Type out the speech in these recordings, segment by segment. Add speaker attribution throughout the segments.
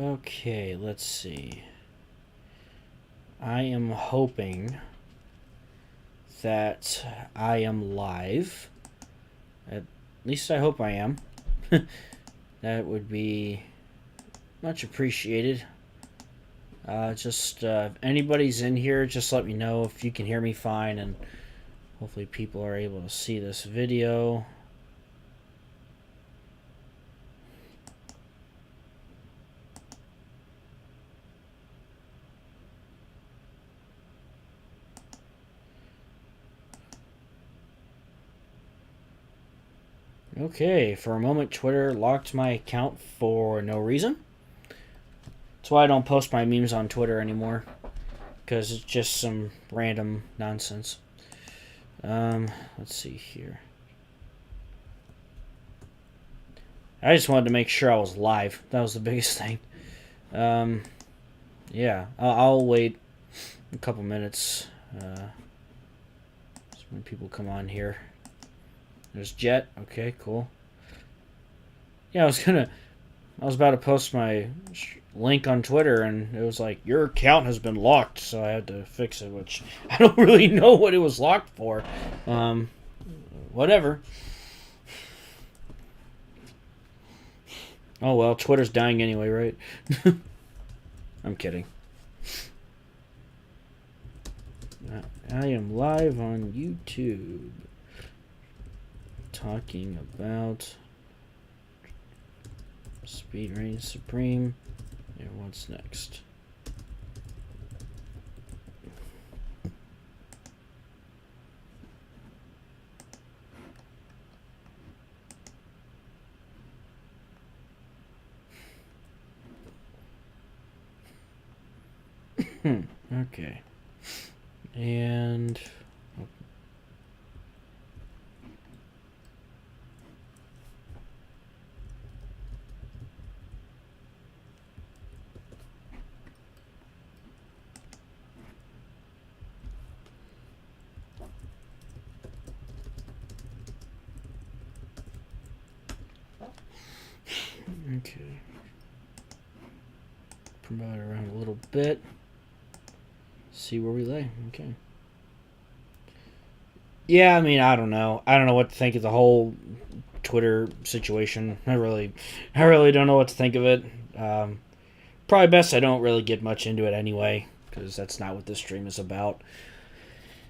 Speaker 1: Okay, let's see. I am hoping that I am live. At least I hope I am. That would be much appreciated. If anybody's in here, just let me know if you can hear me fine, and hopefully people are able to see this video. Okay, for a moment, Twitter locked my account for no reason. That's why I don't post my memes on Twitter anymore, because it's just some random nonsense. Let's see here. I just wanted to make sure I was live. That was the biggest thing. Yeah, I'll wait a couple minutes. When people come on here. There's Jet. Okay, cool. Yeah, I was about to post my link on Twitter, and it was like, your account has been locked, so I had to fix it, which I don't really know what it was locked for. Whatever. Oh well, Twitter's dying anyway, right? I'm kidding. I am live on YouTube talking about Speed Reigns Supreme. And what's next? Okay. And okay. Promote it around a little bit. See where we lay. Okay. Yeah, I mean, I don't know. I don't know what to think of the whole Twitter situation. I really don't know what to think of it. Probably best I don't really get much into it anyway, because that's not what this stream is about.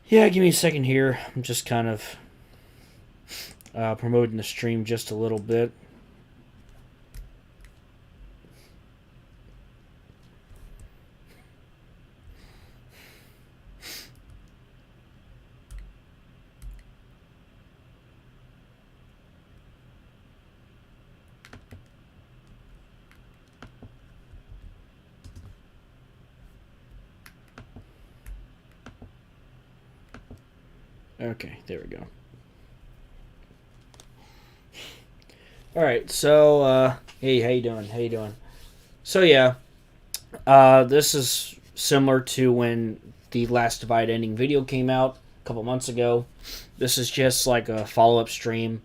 Speaker 1: Yeah, give me a second here. I'm just kind of promoting the stream just a little bit. Okay, there we go. All right, so hey, how you doing? How you doing? So yeah, this is similar to when the Last Divide ending video came out a couple months ago. This is just like a follow-up stream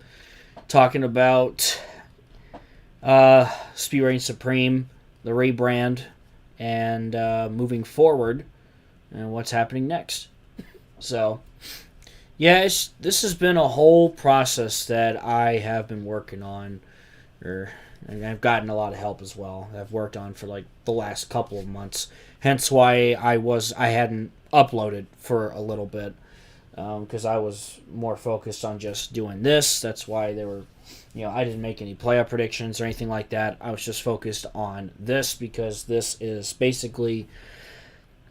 Speaker 1: talking about Speed Reigns Supreme, the rebrand, and moving forward, and what's happening next. So yeah, this has been a whole process that I have been working on, and I've gotten a lot of help as well. I've worked on for like the last couple of months. Hence why I hadn't uploaded for a little bit, because I was more focused on just doing this. That's why I didn't make any playoff predictions or anything like that. I was just focused on this because this is basically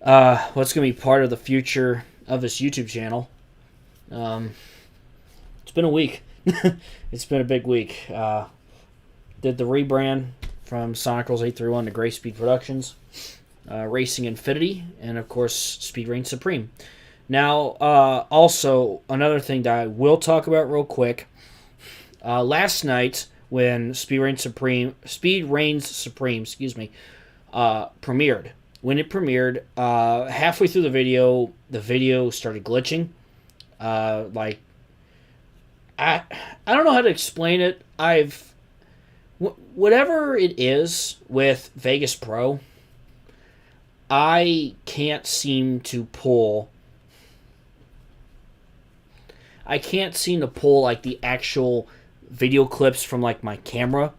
Speaker 1: what's going to be part of the future of this YouTube channel. It's been a week. It's been a big week. Did the rebrand from Sonicals 831 to Gray Speed Productions, Racing Infinity, and of course Speed Reigns Supreme. Now, also another thing that I will talk about real quick. Last night when Speed Reigns Supreme, premiered. When it premiered, halfway through the video started glitching. I don't know how to explain it. whatever it is with Vegas Pro, I can't seem to pull. I can't seem to pull like the actual video clips from like my camera,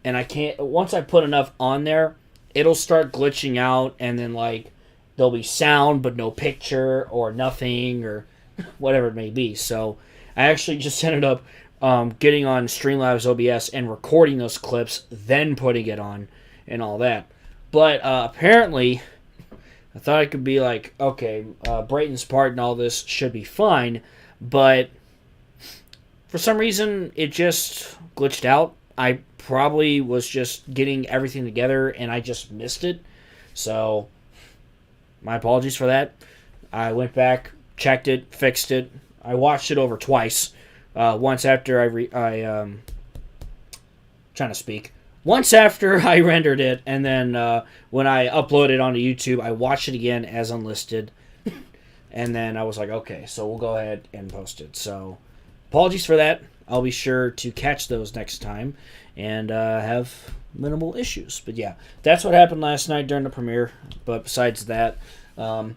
Speaker 1: and I can't. Once I put enough on there, it'll start glitching out, and then like there'll be sound but no picture or nothing or whatever it may be. So I actually just ended up getting on Streamlabs OBS and recording those clips, then putting it on and all that. But apparently, I thought it could be like, okay, Brayton's part and all this should be fine, but for some reason it just glitched out. I probably was just getting everything together and I just missed it. So my apologies for that. I went back, checked it, fixed it. I watched it over twice. Once after Once after I rendered it, and then when I uploaded it onto YouTube, I watched it again as unlisted. And then I was like, okay, so we'll go ahead and post it. So apologies for that. I'll be sure to catch those next time and have minimal issues. But yeah, that's what happened last night during the premiere. But besides that, I'm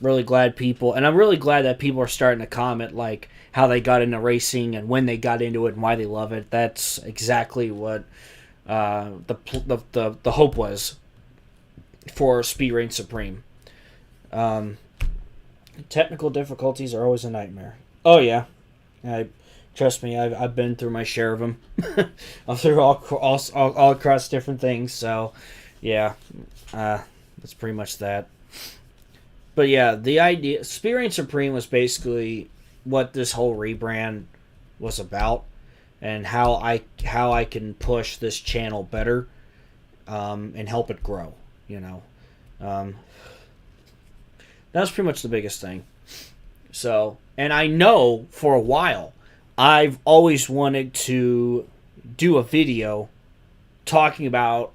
Speaker 1: really glad I'm really glad that people are starting to comment like how they got into racing and when they got into it and why they love it. That's exactly what the hope was for Speed Reign Supreme. Technical difficulties are always a nightmare. Oh yeah, trust me, I've been through my share of them. I'm through all across different things. So yeah, that's pretty much that. But yeah, the idea, Speed Reign Supreme was basically what this whole rebrand was about, and how I can push this channel better, and help it grow. That's pretty much the biggest thing. So, and I know for a while, I've always wanted to do a video talking about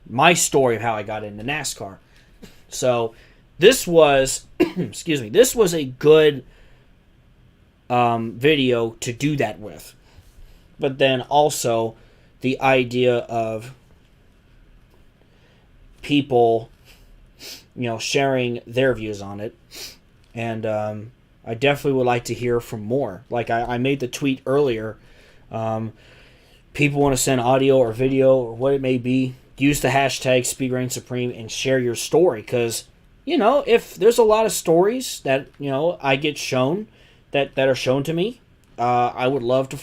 Speaker 1: my story of how I got into NASCAR. So this was, excuse me, this was a good video to do that with. But then also the idea of people, sharing their views on it. And I definitely would like to hear from more. Like I made the tweet earlier. People want to send audio or video or what it may be. Use the hashtag SpeedReignsSupreme and share your story. Because, if there's a lot of stories that, I get shown, that are shown to me, I would love to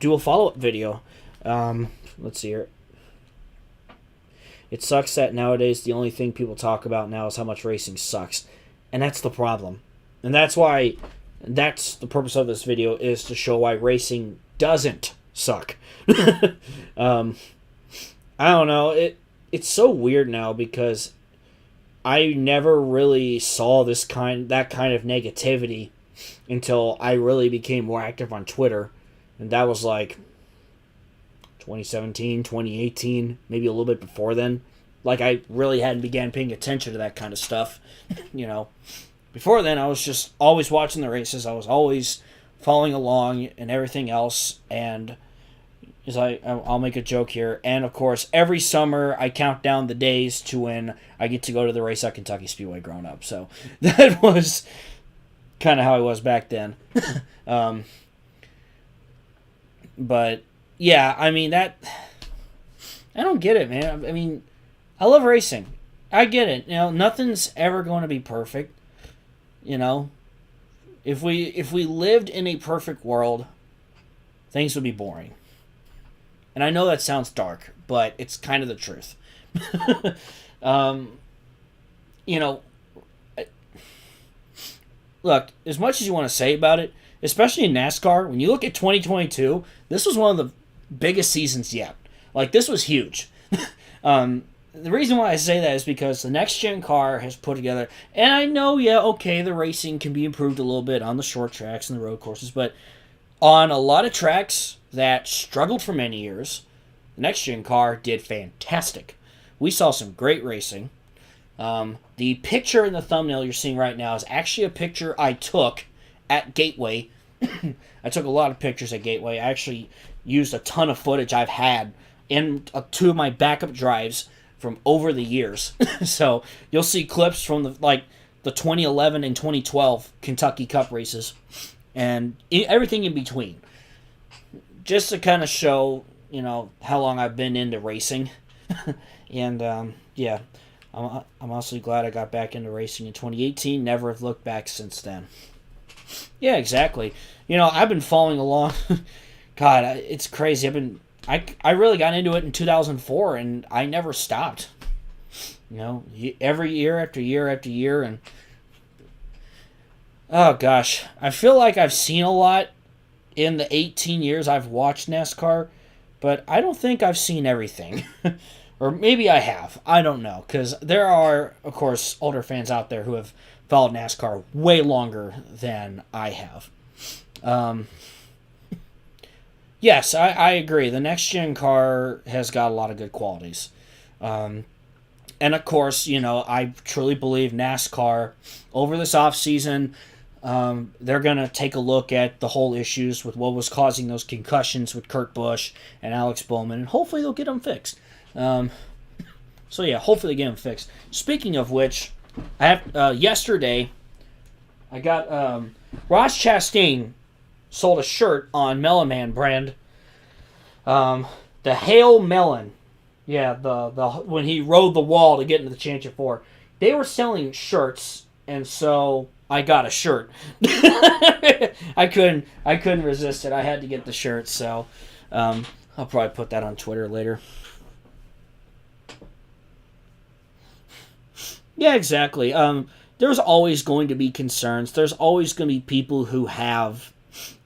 Speaker 1: do a follow-up video. Let's see here. It sucks that nowadays the only thing people talk about now is how much racing sucks. And that's the problem. And that's the purpose of this video, is to show why racing doesn't suck. I don't know. It's so weird now because I never really saw that kind of negativity until I really became more active on Twitter. And that was like 2017, 2018, maybe a little bit before then. Like, I really hadn't began paying attention to that kind of stuff, Before then, I was just always watching the races. I was always following along and everything else. And I'll make a joke here. And, of course, every summer I count down the days to when I get to go to the race at Kentucky Speedway growing up. So that was kind of how I was back then. But, yeah, I mean, I don't get it, man. I mean, I love racing. I get it. Nothing's ever going to be perfect. If we lived in a perfect world, things would be boring. And I know that sounds dark, but it's kind of the truth. Look, as much as you want to say about it, especially in NASCAR, when you look at 2022, this was one of the biggest seasons yet. Like, this was huge. The reason why I say that is because the next-gen car has put together, and I know, the racing can be improved a little bit on the short tracks and the road courses, but on a lot of tracks that struggled for many years, the next-gen car did fantastic. We saw some great racing. The picture in the thumbnail you're seeing right now is actually a picture I took at Gateway. I took a lot of pictures at Gateway. I actually used a ton of footage I've had in two of my backup drives from over the years. So you'll see clips from the 2011 and 2012 Kentucky Cup races and everything in between, just to kind of show, how long I've been into racing. And yeah, I'm also glad I got back into racing in 2018. Never have looked back since then. Yeah, exactly. I've been following along. God, it's crazy. I really got into it in 2004, and I never stopped. Every year after year after year, and oh gosh, I feel like I've seen a lot in the 18 years I've watched NASCAR, but I don't think I've seen everything. Or maybe I have. I don't know, because there are, of course, older fans out there who have followed NASCAR way longer than I have. Yes, I agree. The next-gen car has got a lot of good qualities. And, of course, I truly believe NASCAR, over this offseason, they're going to take a look at the whole issues with what was causing those concussions with Kurt Busch and Alex Bowman, and hopefully they'll get them fixed. So, yeah, hopefully they get them fixed. Speaking of which, yesterday, I got Ross Chastain sold a shirt on Melon Man brand. The Hail Melon. Yeah, the when he rode the wall to get into the Championship 4. They were selling shirts, and so I got a shirt. I couldn't resist it. I had to get the shirt, so I'll probably put that on Twitter later. Yeah, exactly. There's always going to be concerns. There's always going to be people who have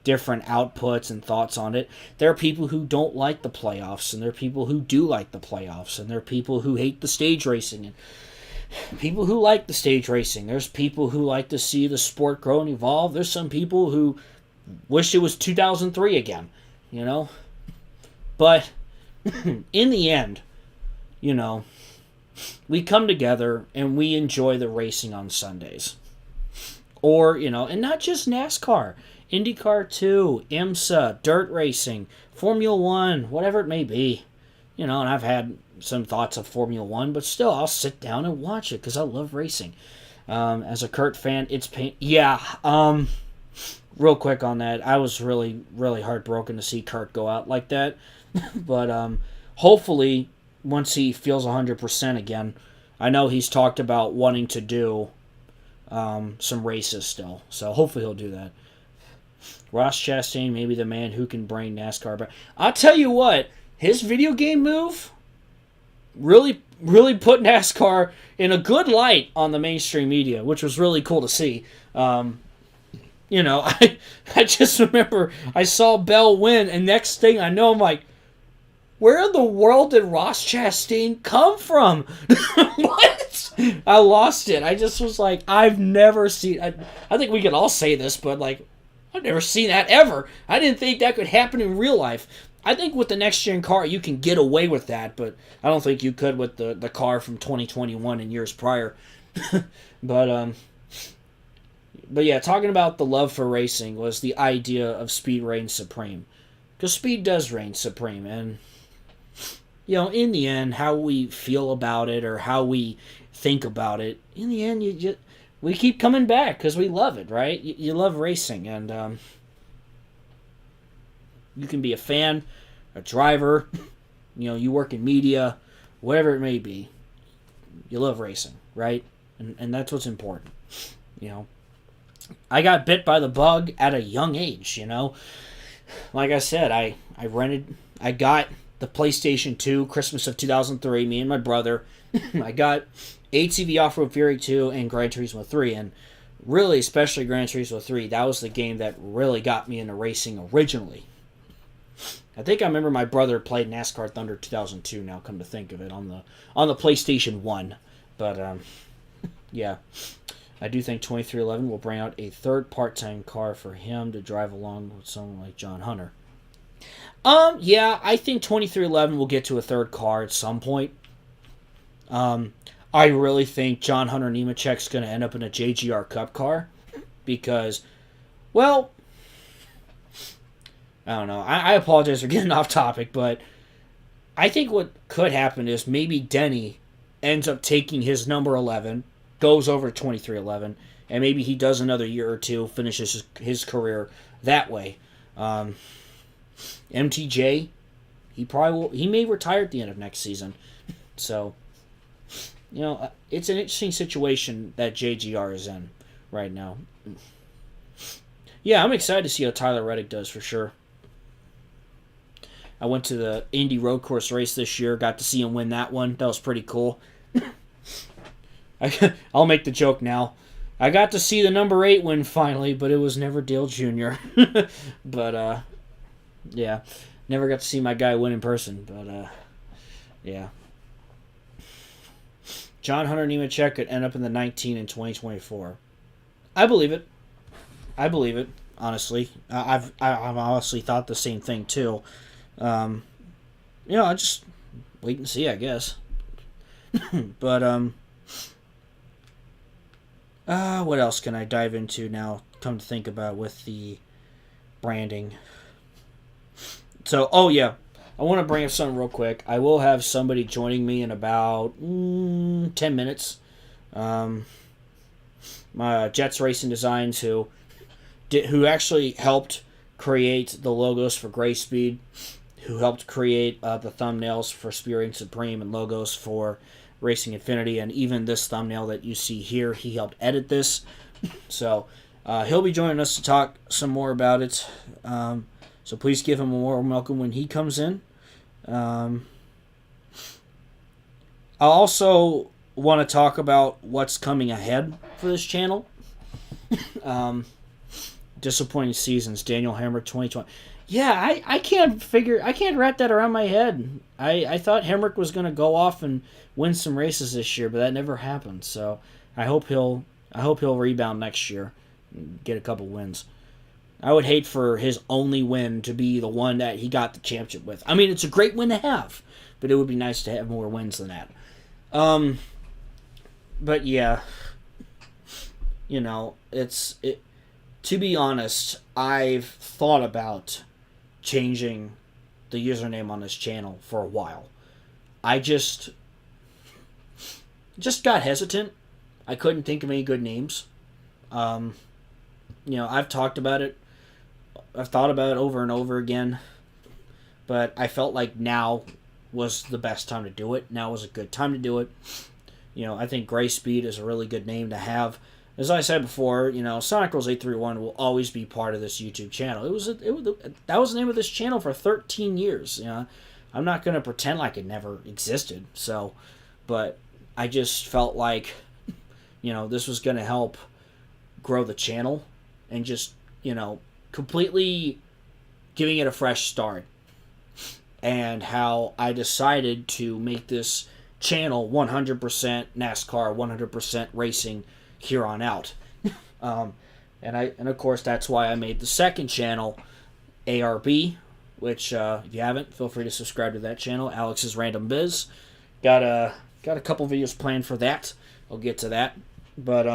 Speaker 1: different outputs and thoughts on it. There are people who don't like the playoffs, and there are people who do like the playoffs, and there are people who hate the stage racing, and people who like the stage racing. There's people who like to see the sport grow and evolve. There's some people who wish it was 2003 again, But in the end, we come together and we enjoy the racing on Sundays. Or, and not just NASCAR. IndyCar 2, IMSA, dirt racing, Formula 1, whatever it may be. And I've had some thoughts of Formula 1, but still, I'll sit down and watch it because I love racing. As a Kurt fan, it's pain. Yeah, real quick on that, I was really, really heartbroken to see Kurt go out like that. But hopefully, once he feels 100% again, I know he's talked about wanting to do some races still. So hopefully he'll do that. Ross Chastain may be the man who can bring NASCAR back. I'll tell you what, his video game move really, really put NASCAR in a good light on the mainstream media, which was really cool to see. I just remember I saw Bell win, and next thing I know, I'm like, where in the world did Ross Chastain come from? What? I lost it. I just was like, I've never seen... I think we can all say this, but I've never seen that ever. I didn't think that could happen in real life. I think with the next-gen car, you can get away with that, but I don't think you could with the car from 2021 and years prior. But yeah, talking about the love for racing was the idea of speed reigns supreme. Because speed does reign supreme, and... in the end, how we feel about it or how we think about it, in the end, we keep coming back because we love it, right? You love racing, and you can be a fan, a driver, you work in media, whatever it may be. You love racing, right? And that's what's important, I got bit by the bug at a young age, Like I said, I got the PlayStation 2, Christmas of 2003, me and my brother. I got ATV Off-Road Fury 2 and Gran Turismo 3, and really, especially Gran Turismo 3, that was the game that really got me into racing originally. I think I remember my brother played NASCAR Thunder 2002, now come to think of it, on the PlayStation 1. But, yeah, I do think 2311 will bring out a third part-time car for him to drive along with someone like John Hunter. Yeah, I think 2311 will get to a third car at some point. I really think John Hunter Nemechek's going to end up in a JGR Cup car because, well, I don't know. I apologize for getting off topic, but I think what could happen is maybe Denny ends up taking his number 11, goes over to 23-11, and maybe he does another year or two, finishes his career that way. MTJ, he may retire at the end of next season. So, it's an interesting situation that JGR is in right now. Yeah, I'm excited to see how Tyler Reddick does for sure. I went to the Indy Road Course race this year. Got to see him win that one. That was pretty cool. I'll make the joke now. I got to see the number 8 win finally, but it was never Dale Jr. But, yeah. Never got to see my guy win in person. But, yeah. John Hunter Nemechek could end up in the 19 in 2024. I believe it. Honestly. I've honestly thought the same thing, too. I just wait and see, I guess. But, what else can I dive into now, come to think about with the branding? So, I want to bring up something real quick. I will have somebody joining me in about 10 minutes. My Jets Racing Designs, who actually helped create the logos for Gray Speed, who helped create the thumbnails for Speed Rating Supreme and logos for Racing Infinity, and even this thumbnail that you see here, he helped edit this. So he'll be joining us to talk some more about it. So please give him a warm welcome when he comes in. I also want to talk about what's coming ahead for this channel. Disappointing seasons, Daniel Hemrick 2020. Yeah, I can't wrap that around my head. I thought Hemrick was going to go off and win some races this year, but that never happened. So I hope he'll rebound next year and get a couple wins. I would hate for his only win to be the one that he got the championship with. I mean, it's a great win to have, but it would be nice to have more wins than that. But yeah, to be honest, I've thought about changing the username on this channel for a while. I just got hesitant. I couldn't think of any good names. I've talked about it. I've thought about it over and over again. But I felt like now was the best time to do it. Now was a good time to do it. I think Gray Speed is a really good name to have. As I said before, Sonic Girls 831 will always be part of this YouTube channel. That was the name of this channel for 13 years. I'm not going to pretend like it never existed. So, but I just felt like, this was going to help grow the channel and just, completely giving it a fresh start. And how I decided to make this channel 100% NASCAR, 100% racing here on out. And of course that's why I made the second channel, ARB, which if you haven't, feel free to subscribe to that channel, Alex's Random Biz. Got a couple videos planned for that. I'll get to that. But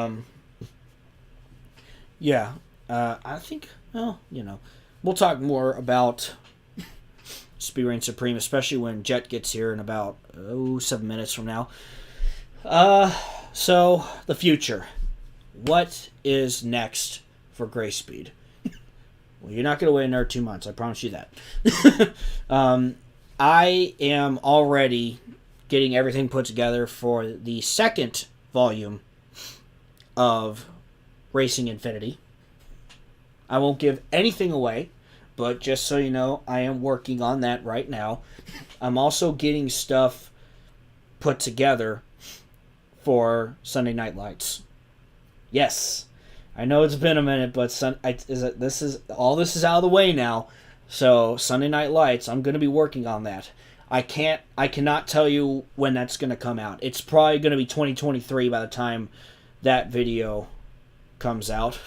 Speaker 1: I think we'll talk more about Speed Rating Supreme, especially when Jet gets here in about 7 minutes from now. So the future. What is next for Gray Speed? Well, you're not going to wait another 2 months. I promise you that. I am already getting everything put together for the second volume of Racing Infinity. I won't give anything away, but just so you know, I am working on that right now. I'm also getting stuff put together for Sunday Night Lights. Yes, I know it's been a minute, but this is out of the way now. So Sunday Night Lights, I'm going to be working on that. I cannot tell you when that's going to come out. It's probably going to be 2023 by the time that video comes out.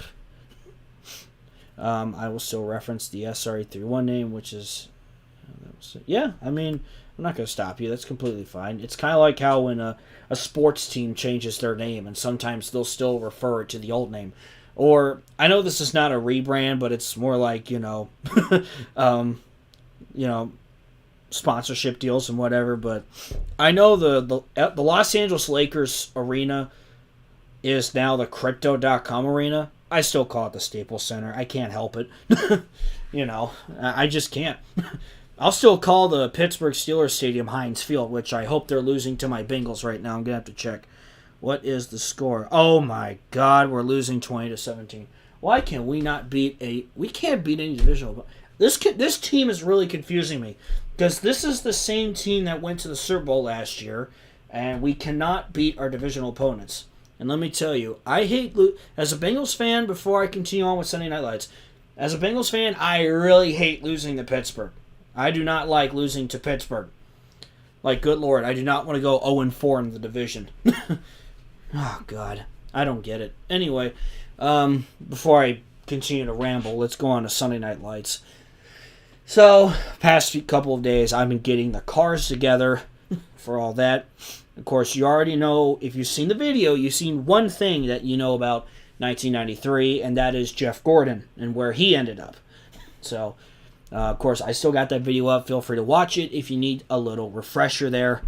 Speaker 1: I will still reference the SR831 name, which is... Yeah, I mean, I'm not going to stop you. That's completely fine. It's kind of like how when a sports team changes their name, and sometimes they'll still refer to the old name. Or I know this is not a rebrand, but it's more like um, you know, sponsorship deals and whatever. But I know the Los Angeles Lakers arena is now the Crypto.com arena. I still call it the Staples Center. I can't help it. I just can't. I'll still call the Pittsburgh Steelers Stadium Heinz Field, which I hope they're losing to my Bengals right now. I'm going to have to check. What is the score? Oh my God, we're losing 20-17. Why can we not we can't beat any divisional. This team is really confusing me because this is the same team that went to the Super Bowl last year, and we cannot beat our divisional opponents. And let me tell you, I hate as a Bengals fan. Before I continue on with Sunday Night Lights, as a Bengals fan, I really hate losing to Pittsburgh. I do not like losing to Pittsburgh. Like, good Lord, I do not want to go 0-4 in the division. Oh, God. I don't get it. Anyway, before I continue to ramble, let's go on to Sunday Night Lights. So, past couple of days, I've been getting the cars together for all that. Of course, you already know, if you've seen the video, you've seen one thing that you know about 1993, and that is Jeff Gordon and where he ended up. So, of course, I still got that video up. Feel free to watch it if you need a little refresher there.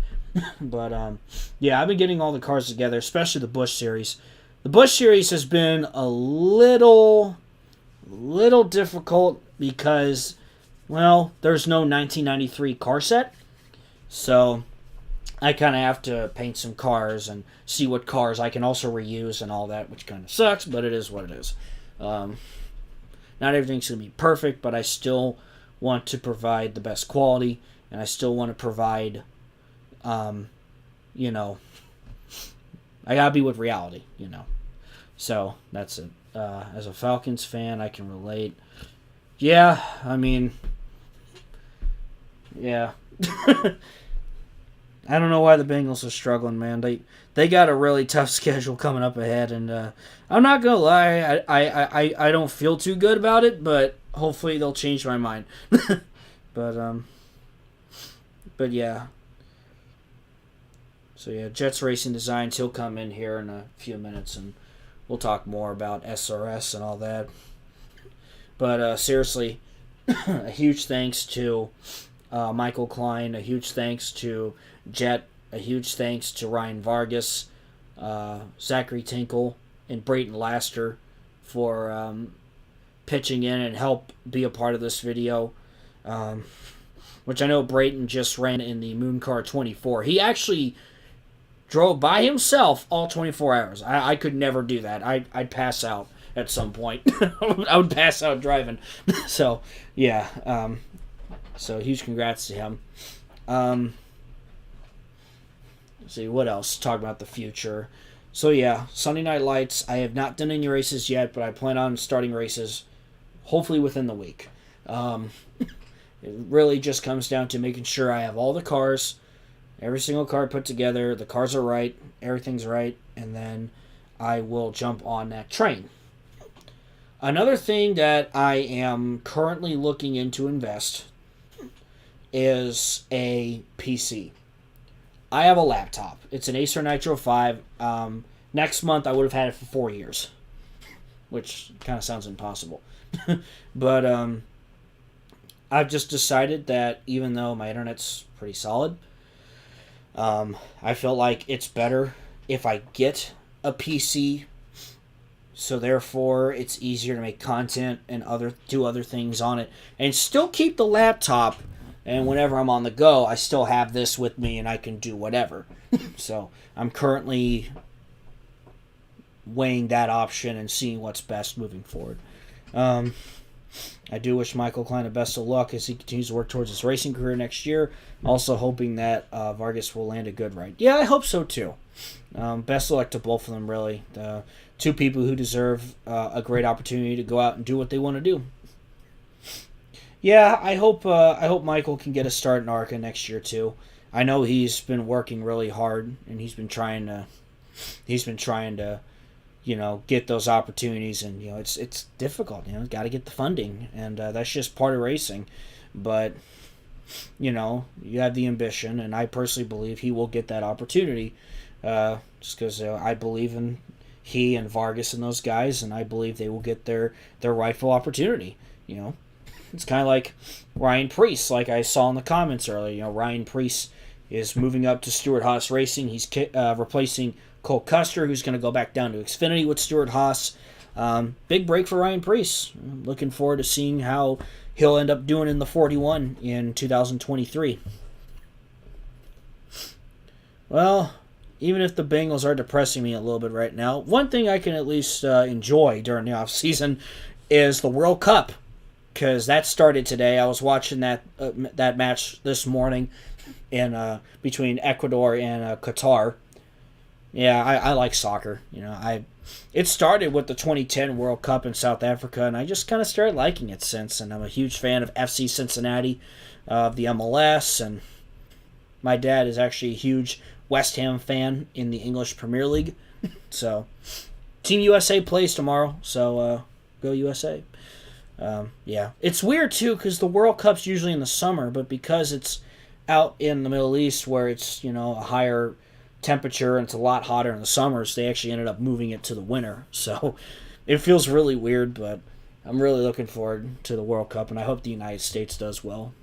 Speaker 1: But, yeah, I've been getting all the cars together, especially the Busch Series. The Busch Series has been a little difficult because, well, there's no 1993 car set. So I kind of have to paint some cars and see what cars I can also reuse and all that, which kind of sucks, but it is what it is. Not everything's going to be perfect, but I still want to provide the best quality, and I still want to provide, I gotta be with reality, So, that's it. As a Falcons fan, I can relate. Yeah, I mean, yeah. I don't know why the Bengals are struggling, man. They got a really tough schedule coming up ahead, and I'm not gonna lie, I don't feel too good about it, but hopefully they'll change my mind. But yeah. So yeah, Jets Racing Designs, he'll come in here in a few minutes, and we'll talk more about SRS and all that. But seriously, a huge thanks to Michael Klein, a huge thanks to Jet, a huge thanks to Ryan Vargas, Zachary Tinkle, and Brayton Laster for pitching in and help be a part of this video. Which I know Brayton just ran in the Moon Car 24. He actually drove by himself all 24 hours. I could never do that. I'd pass out at some point. I would pass out driving. So, yeah. So, huge congrats to him. Let's see, what else? Talk about the future. So, yeah, Sunday Night Lights. I have not done any races yet, but I plan on starting races hopefully within the week. It really just comes down to making sure I have all the cars, every single car put together, the cars are right, everything's right, and then I will jump on that train. Another thing that I am currently looking into invest is a PC. I have a laptop. It's an Acer Nitro 5. Next month I would have had it for 4 years, which kind of sounds impossible. But I've just decided that even though my internet's pretty solid, I feel like it's better if I get a PC, so therefore it's easier to make content and do other things on it, and still keep the laptop, and whenever I'm on the go, I still have this with me and I can do whatever. So I'm currently weighing that option and seeing what's best moving forward. I do wish Michael Klein the best of luck as he continues to work towards his racing career next year. Also hoping that Vargas will land a good ride. Yeah, I hope so too. Best of luck to both of them, really. Two people who deserve a great opportunity to go out and do what they want to do. Yeah, I hope Michael can get a start in ARCA next year too. I know he's been working really hard and he's been trying to get those opportunities, and it's difficult. Got to get the funding, and that's just part of racing. But you have the ambition, and I personally believe he will get that opportunity, just because I believe in he and Vargas and those guys, and I believe they will get their rightful opportunity. It's kind of like Ryan Preece, like I saw in the comments earlier. Ryan Preece is moving up to Stewart-Haas Racing. He's replacing Cole Custer, who's going to go back down to Xfinity with Stewart-Haas. Big break for Ryan Preece. Looking forward to seeing how he'll end up doing in the 41 in 2023. Well, even if the Bengals are depressing me a little bit right now, one thing I can at least enjoy during the offseason is the World Cup, because that started today. I was watching that match this morning in between Ecuador and Qatar. Yeah, I like soccer. It started with the 2010 World Cup in South Africa, and I just kind of started liking it since. And I'm a huge fan of FC Cincinnati, of the MLS, and my dad is actually a huge West Ham fan in the English Premier League. So, Team USA plays tomorrow, so go USA. Yeah, it's weird too because the World Cup's usually in the summer, but because it's out in the Middle East where it's a higher temperature and it's a lot hotter in the summers, they actually ended up moving it to the winter. So it feels really weird, but I'm really looking forward to the World Cup, and I hope the United States does well.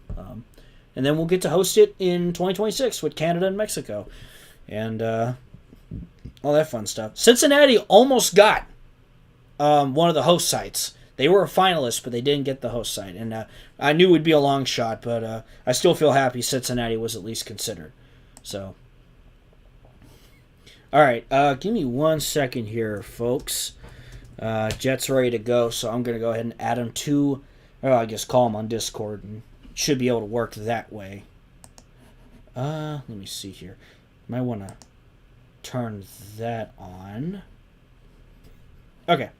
Speaker 1: And then we'll get to host it in 2026 with Canada and Mexico, and all that fun stuff. Cincinnati almost got one of the host sites. They were a finalist, but they didn't get the host site. And I knew it would be a long shot, but I still feel happy Cincinnati was at least considered. So, all right, give me 1 second here, folks. Jet's ready to go, so I'm going to go ahead and add him to, I guess call him on Discord, and should be able to work that way. Let me see here. Might want to turn that on. Okay.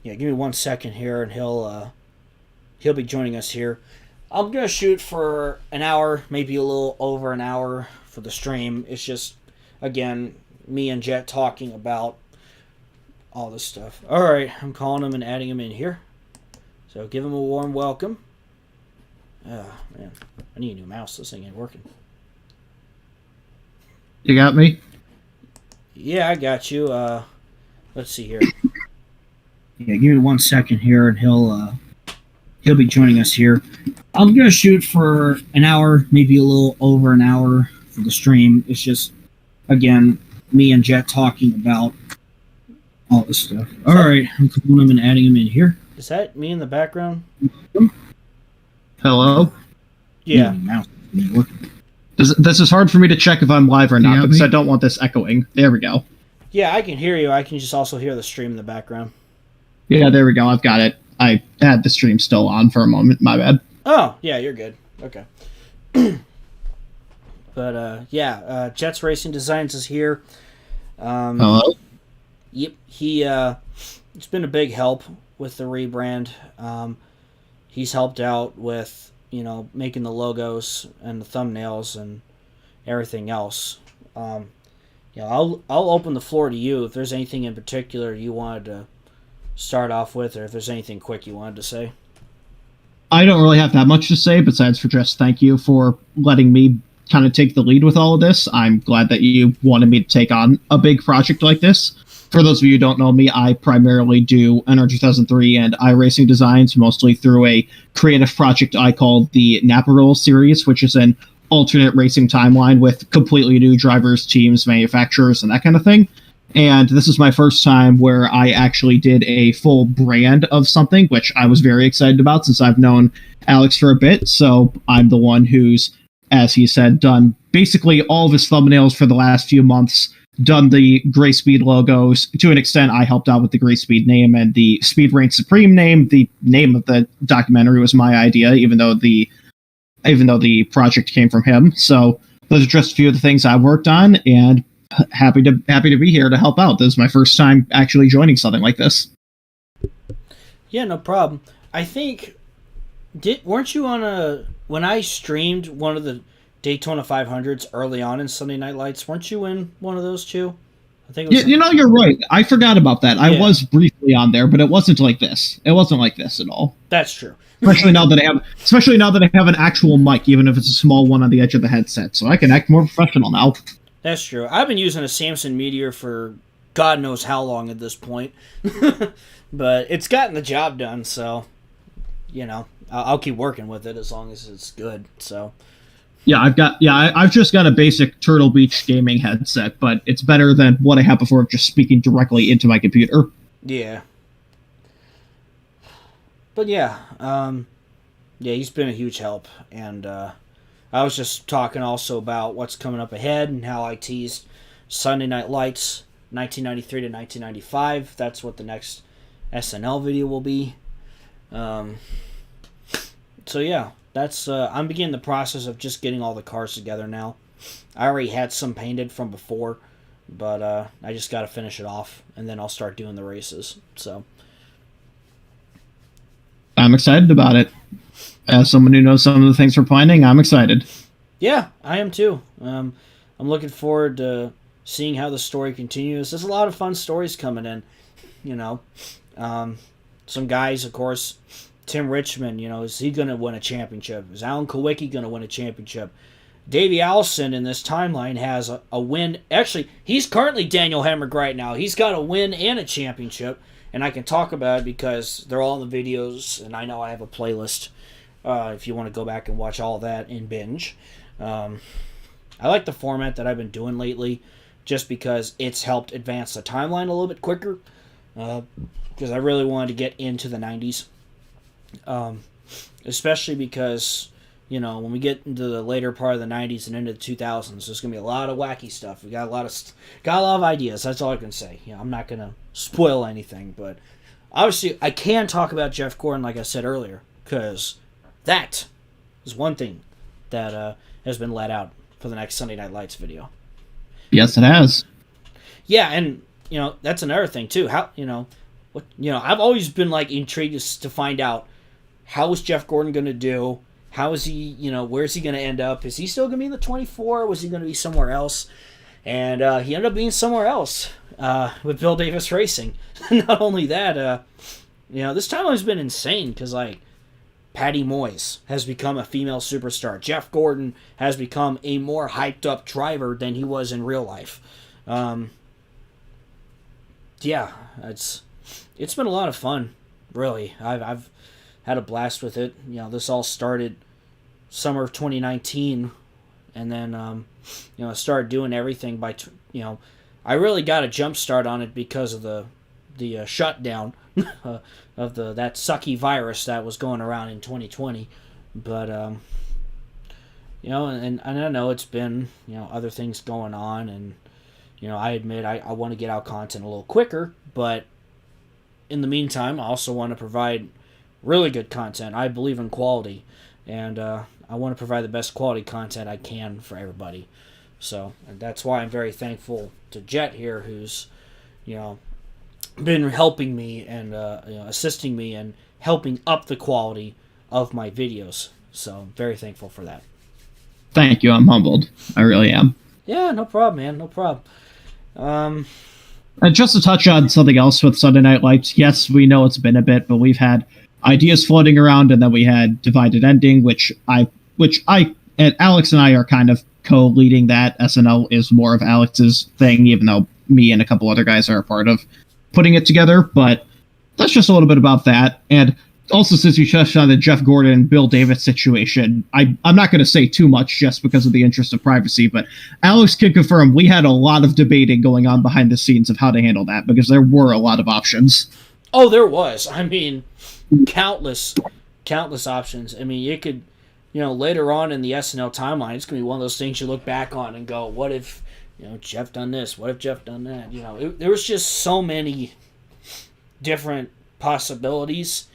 Speaker 1: Yeah, give me 1 second here, and he'll be joining us here. I'm gonna shoot for an hour, maybe a little over an hour for the stream. It's just, again, me and Jet talking about all this stuff. All right, I'm calling him and adding him in here. So give him a warm welcome. Oh man, I need a new mouse. This thing ain't working.
Speaker 2: You got me?
Speaker 1: Yeah, I got you. Let's see here. Yeah, give me 1 second here, and he'll be joining us here. I'm gonna shoot for an hour, maybe a little over an hour for the stream. It's just, again, me and Jet talking about all this stuff. All right, I'm calling him and adding him in here. Is that me in the background?
Speaker 2: Hello?
Speaker 1: Yeah.
Speaker 2: This is hard for me to check if I'm live or not, because I don't want this echoing. There we go.
Speaker 1: Yeah, I can hear you. I can just also hear the stream in the background.
Speaker 2: Yeah, there we go. I've got it. I had the stream still on for a moment. My bad.
Speaker 1: Oh, yeah, you're good. Okay. But, yeah, Jets Racing Designs is here.
Speaker 2: Hello?
Speaker 1: Yep, it's been a big help with the rebrand. He's helped out with, making the logos and the thumbnails and everything else. I'll open the floor to you if there's anything in particular you wanted to start off with, or if there's anything quick you wanted to say.
Speaker 2: I don't really have that much to say, besides for just thank you for letting me kind of take the lead with all of this. I'm glad that you wanted me to take on a big project like this. For those of you who don't know me, I primarily do NR 2003 and iRacing designs, mostly through a creative project I call the Napa Roll series, which is an alternate racing timeline with completely new drivers, teams, manufacturers, and that kind of thing. And this is my first time where I actually did a full brand of something, which I was very excited about since I've known Alex for a bit. So I'm the one who's, as he said, done basically all of his thumbnails for the last few months, done the Gray Speed logos. To an extent, I helped out with the Gray Speed name and the Speed Reign Supreme name. The name of the documentary was my idea, even though the project came from him. So those are just a few of the things I worked on, and happy to be here to help out. This is my first time actually joining something like this.
Speaker 1: Yeah, no problem. I think weren't you on when I streamed one of the Daytona 500s early on in Sunday Night Lights? Weren't you in one of those too? I think it was.
Speaker 2: You're right. I forgot about that. I
Speaker 1: Yeah.
Speaker 2: was briefly on there, but it wasn't like this. It wasn't like this at all.
Speaker 1: That's true.
Speaker 2: Especially now that I have an actual mic, even if it's a small one on the edge of the headset, so I can act more professional now.
Speaker 1: That's true. I've been using a Samsung Meteor for God knows how long at this point, but it's gotten the job done. So, I'll keep working with it as long as it's good. So.
Speaker 2: Yeah, I've just got a basic Turtle Beach gaming headset, but it's better than what I had before of just speaking directly into my computer.
Speaker 1: Yeah. But yeah, he's been a huge help, and I was just talking also about what's coming up ahead and how I teased Sunday Night Lights 1993 to 1995. That's what the next SNL video will be. So yeah, that's I'm beginning the process of just getting all the cars together now. I already had some painted from before, but I just got to finish it off, and then I'll start doing the races. So.
Speaker 2: I'm excited about it. As someone who knows some of the things we're planning, I'm excited.
Speaker 1: Yeah, I am too. I'm looking forward to seeing how the story continues. There's a lot of fun stories coming in. Some guys, of course, Tim Richmond. Is he going to win a championship? Is Alan Kowicki going to win a championship? Davey Allison in this timeline has a win. Actually, he's currently Daniel Hemrick right now. He's got a win and a championship. And I can talk about it because they're all in the videos, and I know I have a playlist if you want to go back and watch all that in binge. I like the format that I've been doing lately just because it's helped advance the timeline a little bit quicker because I really wanted to get into the 90s. Especially because, when we get into the later part of the 90s and into the 2000s, there's going to be a lot of wacky stuff. We got a lot of ideas. That's all I can say. I'm not going to spoil anything, but obviously I can talk about Jeff Gordon like I said earlier, because that is one thing that has been let out for the next Sunday Night Lights video.
Speaker 2: Yes, it has.
Speaker 1: Yeah, and that's another thing too. How I've always been intrigued to find out how is Jeff Gordon going to do. How is he, where's he going to end up? Is he still going to be in the 24? Was he going to be somewhere else? And he ended up being somewhere else with Bill Davis Racing. Not only that, this timeline has been insane because, Patty Moyes has become a female superstar. Jeff Gordon has become a more hyped-up driver than he was in real life. Yeah, it's been a lot of fun, really. I've had a blast with it. This all started summer of 2019, and then I started doing everything by I really got a jump start on it because of the shutdown of that sucky virus that was going around in 2020. But and I know it's been other things going on, and I admit I want to get out content a little quicker, but in the meantime I also want to provide really good content. I believe in quality, and I want to provide the best quality content I can for everybody. So, and that's why I'm very thankful to Jet here, who's, been helping me and assisting me and helping up the quality of my videos. So, I'm very thankful for that.
Speaker 2: Thank you. I'm humbled. I really am.
Speaker 1: Yeah, no problem, man. No problem.
Speaker 2: And just to touch on something else with Sunday Night Lights, yes, we know it's been a bit, but we've had ideas floating around, and then we had Divided Ending, which I and Alex and I are kind of co-leading that. SNL is more of Alex's thing, even though me and a couple other guys are a part of putting it together. But that's just a little bit about that. And also, since you touched on the Jeff Gordon and Bill Davis situation, I'm not going to say too much just because of the interest of privacy, but Alex can confirm we had a lot of debating going on behind the scenes of how to handle that, because there were a lot of options.
Speaker 1: Oh, there was. I mean, countless options. I mean, you could, later on in the SNL timeline, it's going to be one of those things you look back on and go, what if, Jeff done this? What if Jeff done that? There was just so many different possibilities,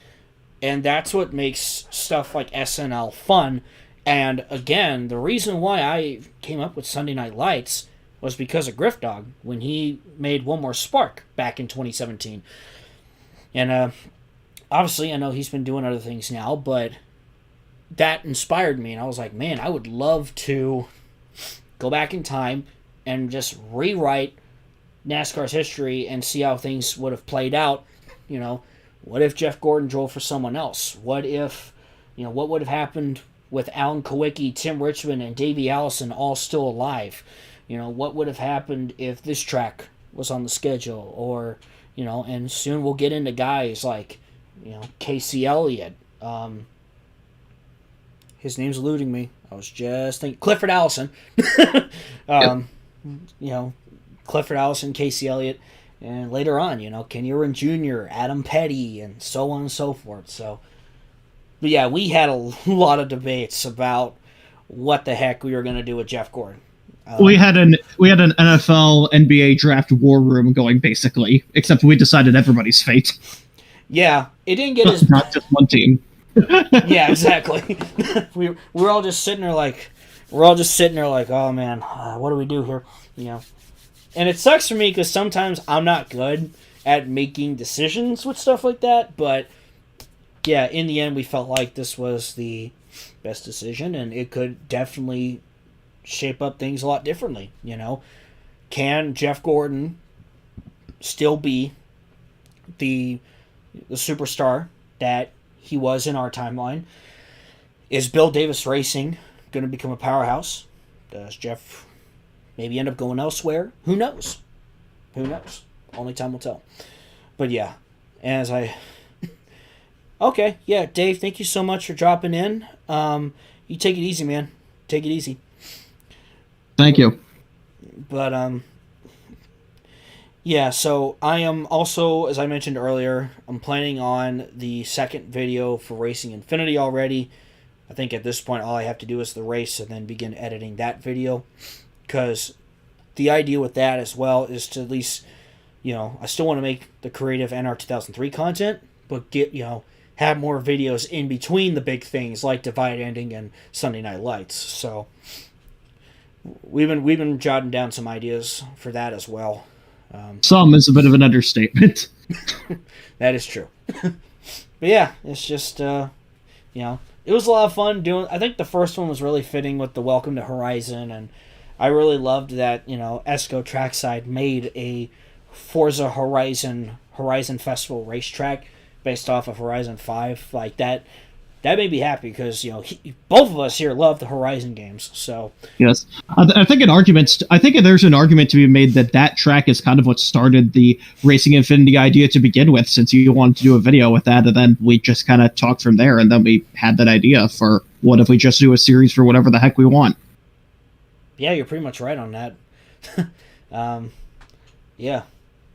Speaker 1: and that's what makes stuff like SNL fun. And again, the reason why I came up with Sunday Night Lights was because of Griff Dog, when he made One More Spark back in 2017. And obviously, I know he's been doing other things now, but that inspired me, and I was like, man, I would love to go back in time and just rewrite NASCAR's history and see how things would have played out. You know, what if Jeff Gordon drove for someone else? What if, what would have happened with Alan Kawicki, Tim Richmond, and Davey Allison all still alive? What would have happened if this track was on the schedule? Or, and soon we'll get into guys like, Casey Elliott. His name's eluding me. I was just thinking Clifford Allison. Clifford Allison, Casey Elliott, and later on, Kenny Irwin Jr., Adam Petty, and so on and so forth. So, but yeah, we had a lot of debates about what the heck we were going to do with Jeff Gordon.
Speaker 2: We had an NFL NBA draft war room going, basically, except we decided everybody's fate.
Speaker 1: Yeah, it didn't get as
Speaker 2: not just one team.
Speaker 1: Yeah, exactly. we're all just sitting there like, oh man, what do we do here? And it sucks for me because sometimes I'm not good at making decisions with stuff like that. But yeah, in the end, we felt like this was the best decision, and it could definitely shape up things a lot differently. Can Jeff Gordon still be the superstar that he was in our timeline? Is Bill Davis Racing going to become a powerhouse? Does Jeff maybe end up going elsewhere? Who knows? Only time will tell. But yeah, okay, yeah, Dave, thank you so much for dropping in. You take it easy, man. Take it easy.
Speaker 2: Thank you.
Speaker 1: But yeah, so I am also, as I mentioned earlier, I'm planning on the second video for Racing Infinity already. I think at this point all I have to do is the race and then begin editing that video. Because the idea with that as well is to at least, I still want to make the creative NR 2003 content, but have more videos in between the big things like Divide Ending and Sunday Night Lights. So we've been jotting down some ideas for that as well.
Speaker 2: Some is a bit of an understatement.
Speaker 1: That is true. But yeah, it's just it was a lot of fun doing. I think the first one was really fitting with the Welcome to Horizon, and I really loved that Esco Trackside made a Forza Horizon Festival racetrack based off of Horizon 5. Like that made me happy because both of us here love the Horizon games. So
Speaker 2: yes, I think there's an argument to be made that track is kind of what started the Racing Infinity idea to begin with, since you wanted to do a video with that, and then we just kind of talked from there, and then we had that idea for what if we just do a series for whatever the heck we want.
Speaker 1: Yeah, you're pretty much right on that. Yeah.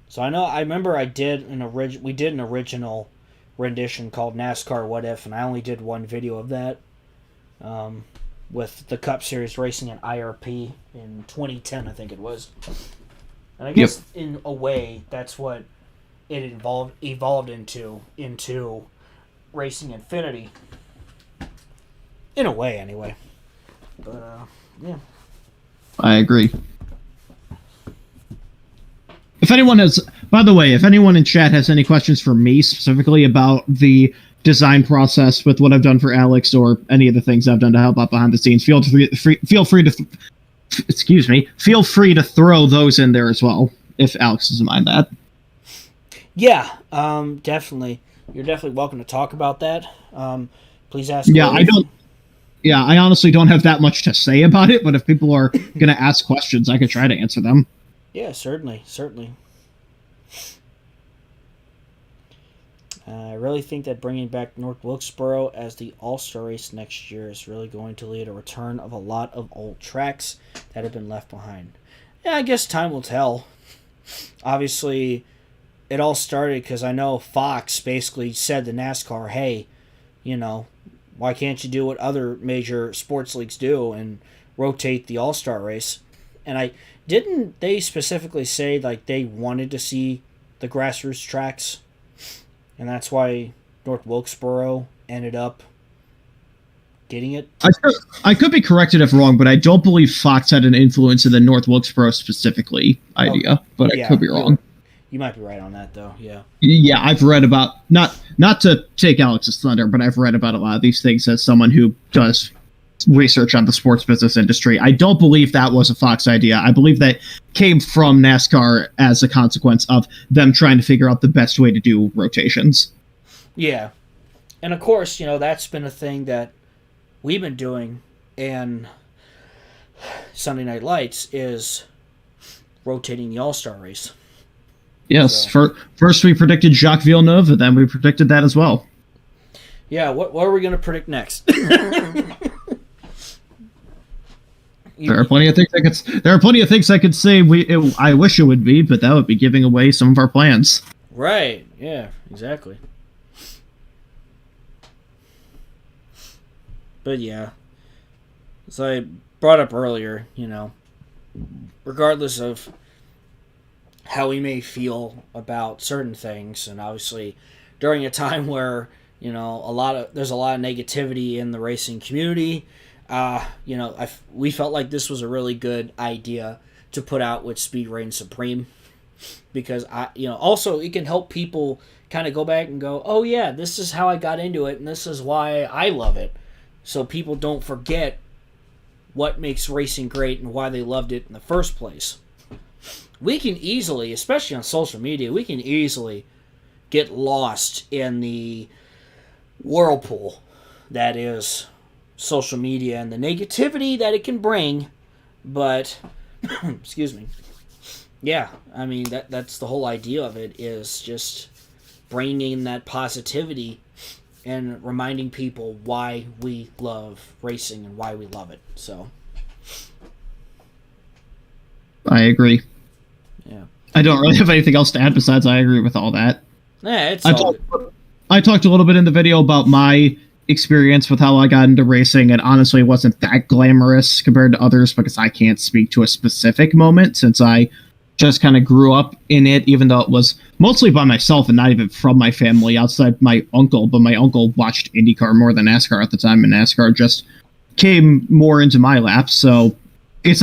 Speaker 1: So I remember we did an original rendition called NASCAR What If, and I only did one video of that with the Cup Series racing at IRP in 2010, I think it was. And I guess in a way that's what it evolved into Racing Infinity. In a way, anyway. But yeah.
Speaker 2: I agree. If anyone in chat has any questions for me specifically about the design process with what I've done for Alex or any of the things I've done to help out behind the scenes, feel free to throw those in there as well, if Alex doesn't mind that.
Speaker 1: Yeah, definitely. You're definitely welcome to talk about that. Please ask.
Speaker 2: I honestly don't have that much to say about it, but if people are going to ask questions, I could try to answer them.
Speaker 1: Yeah, certainly. I really think that bringing back North Wilkesboro as the All-Star race next year is really going to lead a return of a lot of old tracks that have been left behind. Yeah, I guess time will tell. Obviously, it all started because I know Fox basically said to NASCAR, hey, why can't you do what other major sports leagues do and rotate the All-Star race? And didn't they specifically say like they wanted to see the grassroots tracks, and that's why North Wilkesboro ended up getting it?
Speaker 2: I could be corrected if wrong, but I don't believe Fox had an influence in the North Wilkesboro specifically idea, but I could be wrong.
Speaker 1: You might be right on that, though. Yeah.
Speaker 2: Yeah, I've read about not to take Alex's thunder, but I've read about a lot of these things as someone who does research on the sports business industry. I don't believe that was a Fox idea. I believe that came from NASCAR as a consequence of them trying to figure out the best way to do rotations.
Speaker 1: Yeah. And of course, that's been a thing that we've been doing in Sunday Night Lights is rotating the All-Star race.
Speaker 2: Yes, first we predicted Jacques Villeneuve, and then we predicted that as well.
Speaker 1: Yeah, what are we going to predict next?
Speaker 2: There are plenty of things I could say. I wish it would be, but that would be giving away some of our plans.
Speaker 1: Right. Yeah. Exactly. But yeah, as I brought up earlier, regardless of how we may feel about certain things, and obviously during a time where there's a lot of negativity in the racing community. We felt like this was a really good idea to put out with Speed Reign Supreme, because also it can help people kind of go back and go, oh yeah, this is how I got into it, and this is why I love it, so people don't forget what makes racing great and why they loved it in the first place. We can easily, especially on social media, we can easily get lost in the whirlpool that is social media and the negativity that it can bring, but excuse me. Yeah, I mean that's the whole idea of it, is just bringing that positivity and reminding people why we love racing and why we love it. So
Speaker 2: I agree.
Speaker 1: Yeah.
Speaker 2: I don't really have anything else to add besides I agree with all that.
Speaker 1: Yeah,
Speaker 2: I talked a little bit in the video about my experience with how I got into racing, and honestly it wasn't that glamorous compared to others because I can't speak to a specific moment since I just kind of grew up in it, even though it was mostly by myself and not even from my family outside my uncle. But my uncle watched IndyCar more than NASCAR at the time, and NASCAR just came more into my lap. So there's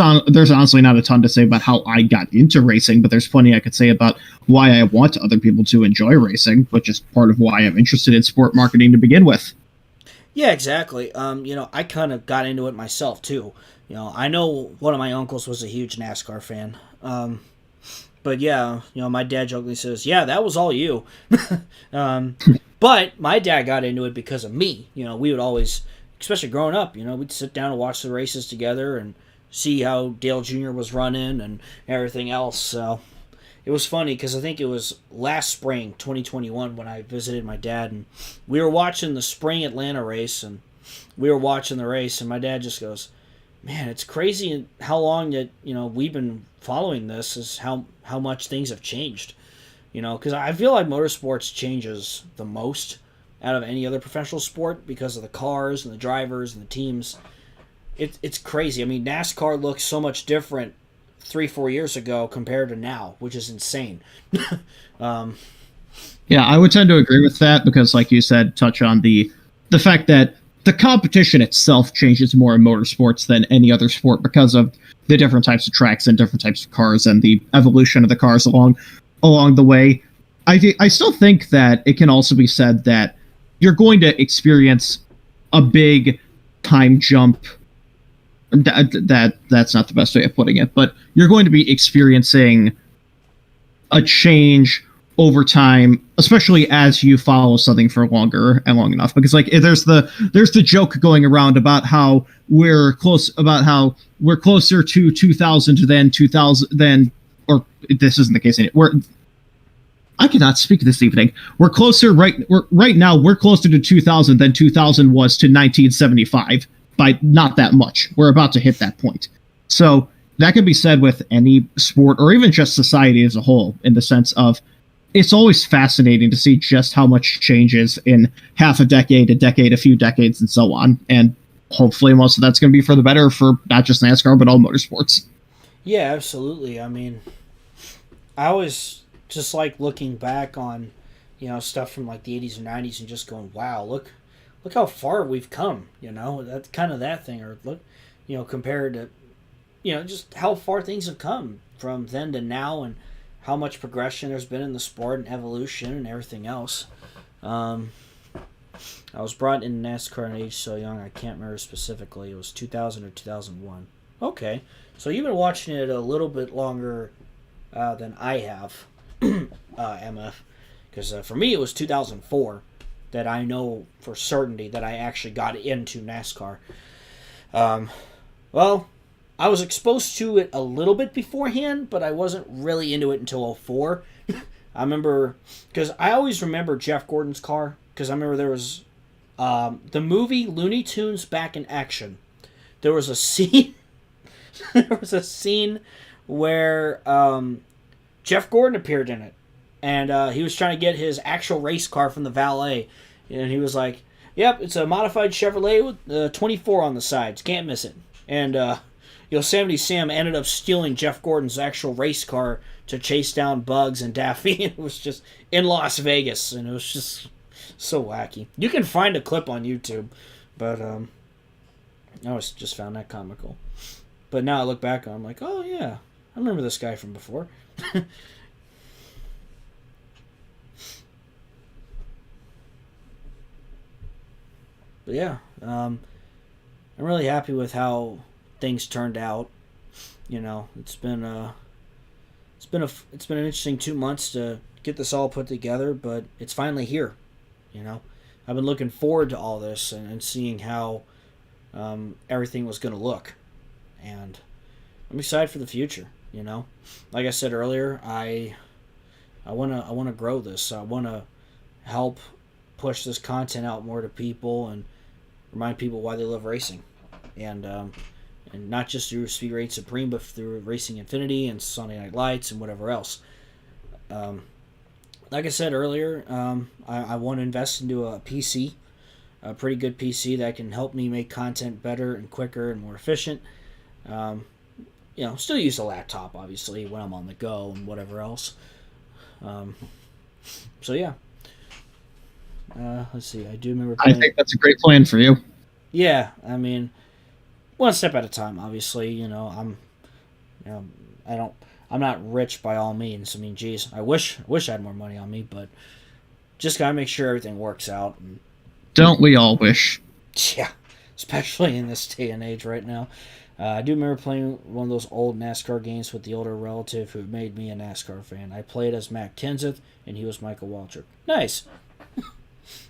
Speaker 2: honestly not a ton to say about how I got into racing, but there's plenty I could say about why I want other people to enjoy racing, which is part of why I'm interested in sport marketing to begin with.
Speaker 1: Yeah, exactly. I kind of got into it myself too. I know one of my uncles was a huge NASCAR fan. But yeah, my dad jokingly says, yeah, that was all you. But my dad got into it because of me. We would always, especially growing up, we'd sit down and watch the races together and see how Dale Jr. was running and everything else. So it was funny because I think it was last spring, 2021, when I visited my dad, and we were watching the spring Atlanta race, and we were watching the race, and my dad just goes, man, it's crazy how long that, we've been following this, is how much things have changed. Because I feel like motorsports changes the most out of any other professional sport because of the cars and the drivers and the teams. It's crazy. I mean, NASCAR looks so much different 3-4 years ago compared to now, which is insane.
Speaker 2: Yeah, I would tend to agree with that because, like you said, touch on the fact that the competition itself changes more in motorsports than any other sport because of the different types of tracks and different types of cars and the evolution of the cars along the way. I still think that it can also be said that you're going to experience a big time jump. That's not the best way of putting it, but you're going to be experiencing a change over time, especially as you follow something for longer and long enough. Because there's the joke going around about how we're closer to 2000 than 2000 or this isn't the case. I cannot speak this evening. We're right now. We're closer to 2000 than 2000 was to 1975 by not that much. We're about to hit that point. So that can be said with any sport or even just society as a whole, in the sense of it's always fascinating to see just how much changes in half a decade, a few decades, and so on. And hopefully most of that's going to be for the better for not just NASCAR, but all motorsports.
Speaker 1: Yeah, absolutely. I mean, I always just like looking back on, stuff from like the 80s and 90s and just going, wow, look how far we've come, that's kind of that thing. Or look, compared to, just how far things have come from then to now, and how much progression there's been in the sport and evolution and everything else. I was brought in NASCAR at an age so young I can't remember specifically. It was 2000 or 2001. Okay, so you've been watching it a little bit longer than I have, MF. Because for me it was 2004 that I know for certainty that I actually got into NASCAR. Well, I was exposed to it a little bit beforehand, but I wasn't really into it until 04. I remember, because I always remember Jeff Gordon's car, because I remember there was the movie Looney Tunes Back in Action. There was a scene, where Jeff Gordon appeared in it, and he was trying to get his actual race car from the valet, and he was like, "Yep, it's a modified Chevrolet with 24 on the sides. Can't miss it." And Yosemite Sam ended up stealing Jeff Gordon's actual race car to chase down Bugs and Daffy. It was just in Las Vegas, and it was just so wacky. You can find a clip on YouTube, but I just found that comical. But now I look back on it, I'm like, oh yeah, I remember this guy from before. But yeah, I'm really happy with how things turned out. It's been an interesting 2 months to get this all put together, but it's finally here. I've been looking forward to all this and seeing how everything was going to look, and I'm excited for the future. Like I said earlier, I want to grow this. I want to help push this content out more to people and remind people why they love racing, and not just through Speed Race Supreme, but through Racing Infinity and Sunday Night Lights and whatever else. Like I said earlier, I want to invest into a PC, a pretty good PC that can help me make content better and quicker and more efficient. Still use a laptop, obviously, when I'm on the go and whatever else. So, yeah. Let's see. I do remember
Speaker 2: I think that's a great plan for you.
Speaker 1: Yeah, I mean, one step at a time. Obviously, I'm not rich by all means. I mean, geez, I wish I had more money on me, but just gotta make sure everything works out. And,
Speaker 2: don't we all wish?
Speaker 1: Yeah, especially in this day and age right now. I do remember playing one of those old NASCAR games with the older relative who made me a NASCAR fan. I played as Matt Kenseth, and he was Michael Waltrip. Nice.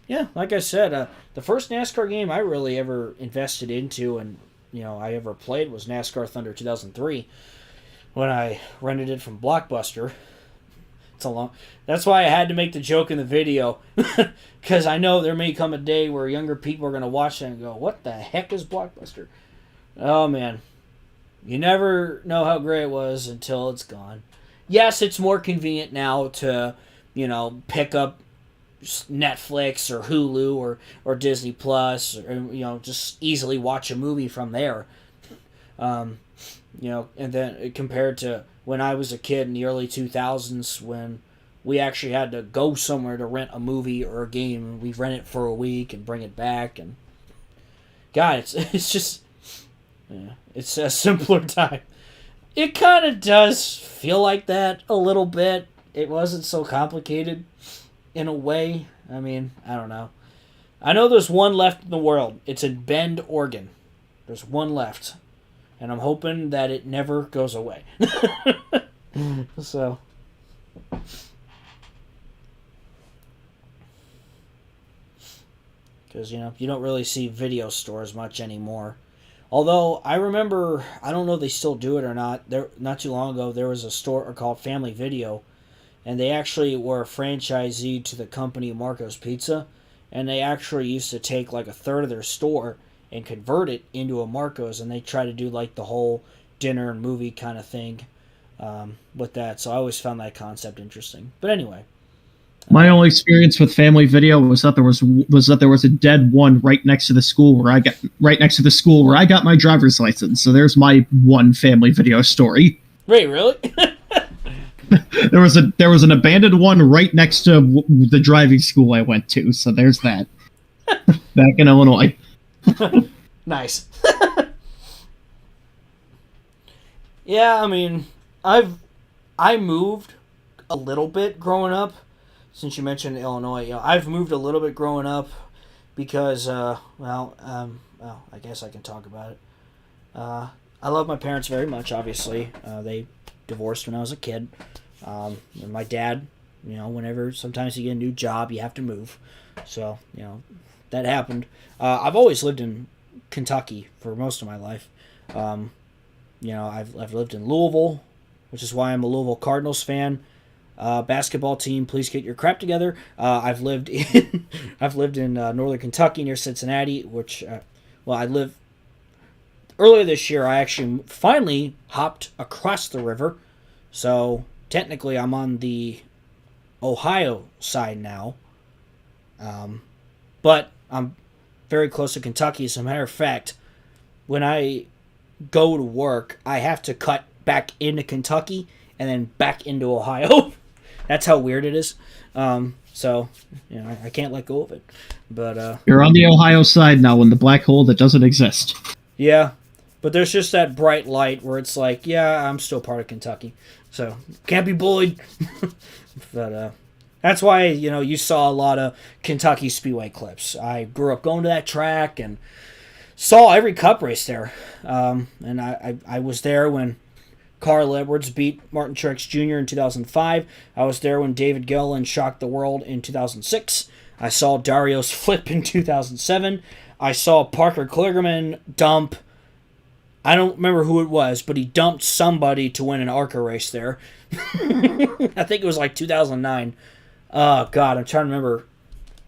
Speaker 1: Yeah, like I said, the first NASCAR game I really ever invested into and I ever played was NASCAR Thunder 2003 when I rented it from Blockbuster. That's why I had to make the joke in the video, because I know there may come a day where younger people are going to watch it and go, "What the heck is Blockbuster?" Oh man, you never know how great it was until it's gone. Yes, it's more convenient now to pick up Netflix or Hulu or Disney Plus, or just easily watch a movie from there. And then compared to when I was a kid in the early 2000s, when we actually had to go somewhere to rent a movie or a game, and we rent it for a week and bring it back, and God, it's just it's a simpler time. It kind of does feel like that a little bit. It wasn't so complicated. In a way, I mean, I don't know. I know there's one left in the world. It's in Bend, Oregon. There's one left. And I'm hoping that it never goes away. So. Because, you don't really see video stores much anymore. Although, I remember, I don't know if they still do it or not. Not too long ago, there was a store called Family Video. And they actually were a franchisee to the company Marco's Pizza. And they actually used to take like a third of their store and convert it into a Marco's. And they try to do like the whole dinner and movie kind of thing with that. So I always found that concept interesting. But anyway.
Speaker 2: My only experience with Family Video was that there was a dead one right next to the school where I got my driver's license. So there's my one Family Video story.
Speaker 1: Wait, really?
Speaker 2: There was an abandoned one right next to the driving school I went to, so there's that. Back in Illinois.
Speaker 1: Nice. Yeah, I mean, I moved a little bit growing up. Since you mentioned Illinois, I've moved a little bit growing up because, I guess I can talk about it. I love my parents very much, obviously. They divorced when I was a kid. And my dad, whenever sometimes you get a new job, you have to move. So, that happened. I've always lived in Kentucky for most of my life. I've lived in Louisville, which is why I'm a Louisville Cardinals fan. Basketball team, please get your crap together. I've lived in northern Kentucky near Cincinnati, which I live. Earlier this year, I actually finally hopped across the river, so technically I'm on the Ohio side now. But I'm very close to Kentucky. As a matter of fact, when I go to work, I have to cut back into Kentucky and then back into Ohio. That's how weird it is. So I can't let go of it. But
Speaker 2: you're on the Ohio side now in the black hole that doesn't exist.
Speaker 1: Yeah, but there's just that bright light where it's like, yeah, I'm still part of Kentucky, so can't be bullied. But that's why you saw a lot of Kentucky Speedway clips. I grew up going to that track and saw every Cup race there. And I was there when Carl Edwards beat Martin Truex Jr. in 2005. I was there when David Gilliland shocked the world in 2006. I saw Dario's flip in 2007. I saw Parker Kligerman dump, I don't remember who it was, but he dumped somebody to win an ARCA race there. I think it was like 2009. Oh, God, I'm trying to remember.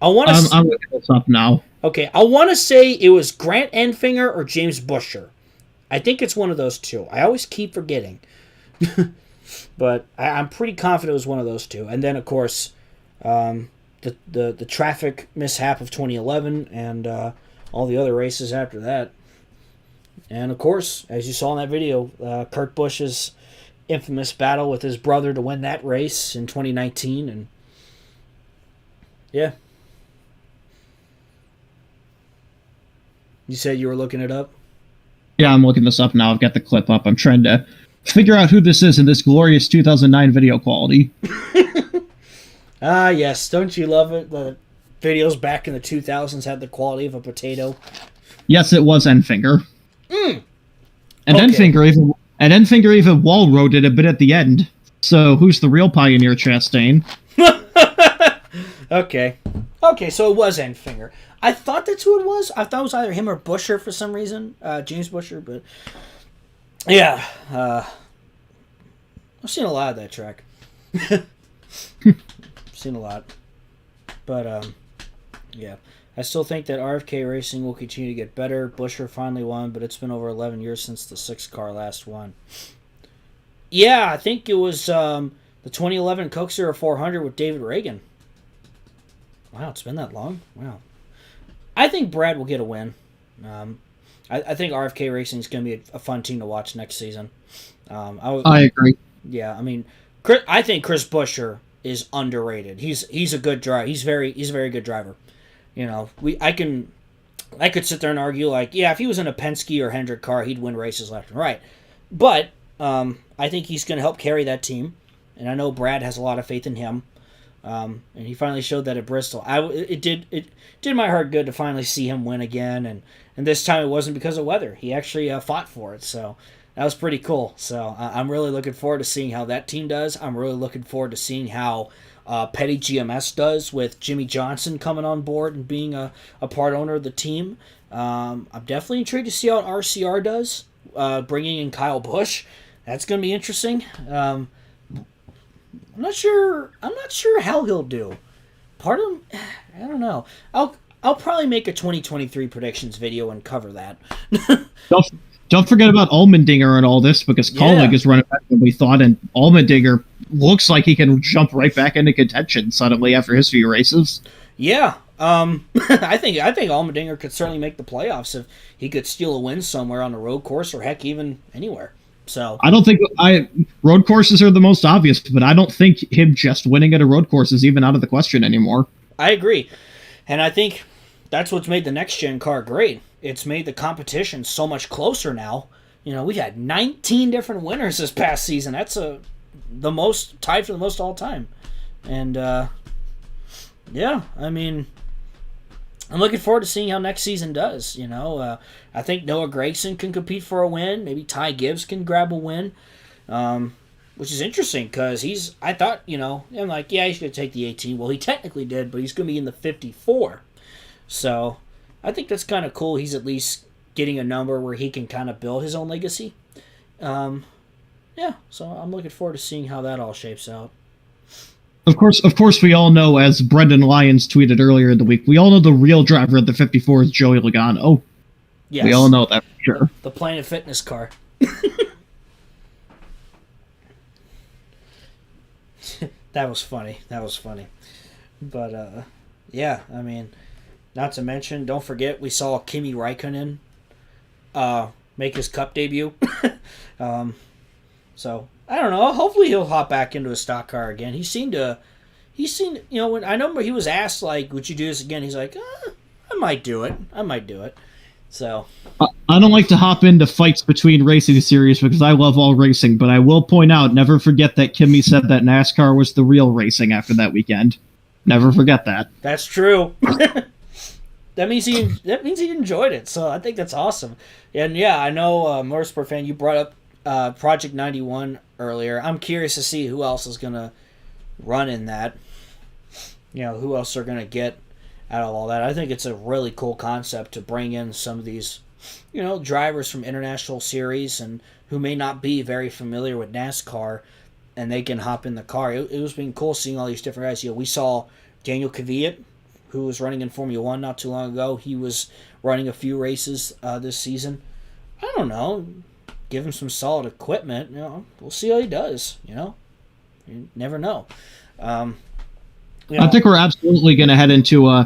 Speaker 1: I'm
Speaker 2: looking this up now.
Speaker 1: Okay, I want to say it was Grant Enfinger or James Buescher. I think it's one of those two. I always keep forgetting. But I'm pretty confident it was one of those two. And then, of course, the traffic mishap of 2011 and all the other races after that. And, of course, as you saw in that video, Kurt Busch's infamous battle with his brother to win that race in 2019. And, yeah. You said you were looking it up?
Speaker 2: Yeah, I'm looking this up now. I've got the clip up. I'm trying to figure out who this is in this glorious 2009 video quality.
Speaker 1: Ah, yes. Don't you love it? The videos back in the 2000s had the quality of a potato.
Speaker 2: Yes, it was Enfinger.
Speaker 1: Mm.
Speaker 2: And
Speaker 1: Okay.
Speaker 2: Enfinger even wall rode it a bit at the end. So who's the real pioneer, Chastain?
Speaker 1: Okay. Okay, so it was Enfinger. I thought that's who it was. I thought it was either him or Buescher for some reason. James Buescher, but... Yeah. I've seen a lot of that track. Seen a lot. But, yeah. I still think that RFK Racing will continue to get better. Buescher finally won, but it's been over 11 years since the 6 car last won. Yeah, I think it was the 2011 Coke Zero 400 with David Reagan. Wow, it's been that long? Wow. I think Brad will get a win. I think RFK Racing is going to be a fun team to watch next season.
Speaker 2: I agree.
Speaker 1: Yeah, I mean, I think Chris Buescher is underrated. He's a good driver. He's a very good driver. I could sit there and argue like, yeah, if he was in a Penske or Hendrick car, he'd win races left and right. But I think he's going to help carry that team, and I know Brad has a lot of faith in him. And he finally showed that at Bristol. It did my heart good to finally see him win again, and this time it wasn't because of weather. He actually fought for it, so that was pretty cool. So I'm really looking forward to seeing how that team does. I'm really looking forward to seeing how Petty GMS does with Jimmy Johnson coming on board and being a part owner of the team. I'm definitely intrigued to see how RCR does, bringing in Kyle Busch. That's going to be interesting. I'm not sure how he'll do. Part of him, I don't know. I'll probably make a 2023 predictions video and cover that.
Speaker 2: Don't forget about Allmendinger and all this, because Colleague is running better than we thought, and Allmendinger looks like he can jump right back into contention suddenly after his few races.
Speaker 1: Yeah, I think Allmendinger could certainly make the playoffs if he could steal a win somewhere on a road course, or heck, even anywhere. So
Speaker 2: I don't think road courses are the most obvious, but I don't think him just winning at a road course is even out of the question anymore.
Speaker 1: I agree, and I think that's what's made the next gen car great. It's made the competition so much closer now. We've had 19 different winners this past season. That's the most, tied for the most all time. And yeah, I mean, I'm looking forward to seeing how next season does. I think Noah Gragson can compete for a win. Maybe Ty Gibbs can grab a win, which is interesting because I thought, I'm like, yeah, he's going to take the 18. Well, he technically did, but he's going to be in the 54. So I think that's kind of cool. He's at least getting a number where he can kind of build his own legacy. Yeah, so I'm looking forward to seeing how that all shapes out.
Speaker 2: Of course, we all know, as Brendan Lyons tweeted earlier in the week, we all know the real driver of the 54 is Joey Logano. Yes. We all know that for sure.
Speaker 1: The Planet Fitness car. That was funny. But, yeah, I mean, not to mention, don't forget, we saw Kimi Räikkönen make his Cup debut. So, I don't know. Hopefully he'll hop back into a stock car again. He seemed, when I remember he was asked, like, would you do this again? He's like, I might do it. So.
Speaker 2: I don't like to hop into fights between racing series because I love all racing, but I will point out, never forget that Kimi said that NASCAR was the real racing after that weekend. Never forget that.
Speaker 1: That's true. That means he enjoyed it, so I think that's awesome. And yeah, I know, Motorsport Fan, you brought up Project 91 earlier. I'm curious to see who else is going to run in that. Who else are going to get out of all that. I think it's a really cool concept to bring in some of these, drivers from international series and who may not be very familiar with NASCAR, and they can hop in the car. It was being cool seeing all these different guys. We saw Daniel Kvyat, who was running in Formula 1 not too long ago. He was running a few races this season. I don't know. Give him some solid equipment. We'll see how he does. You never know.
Speaker 2: I think we're absolutely going to head into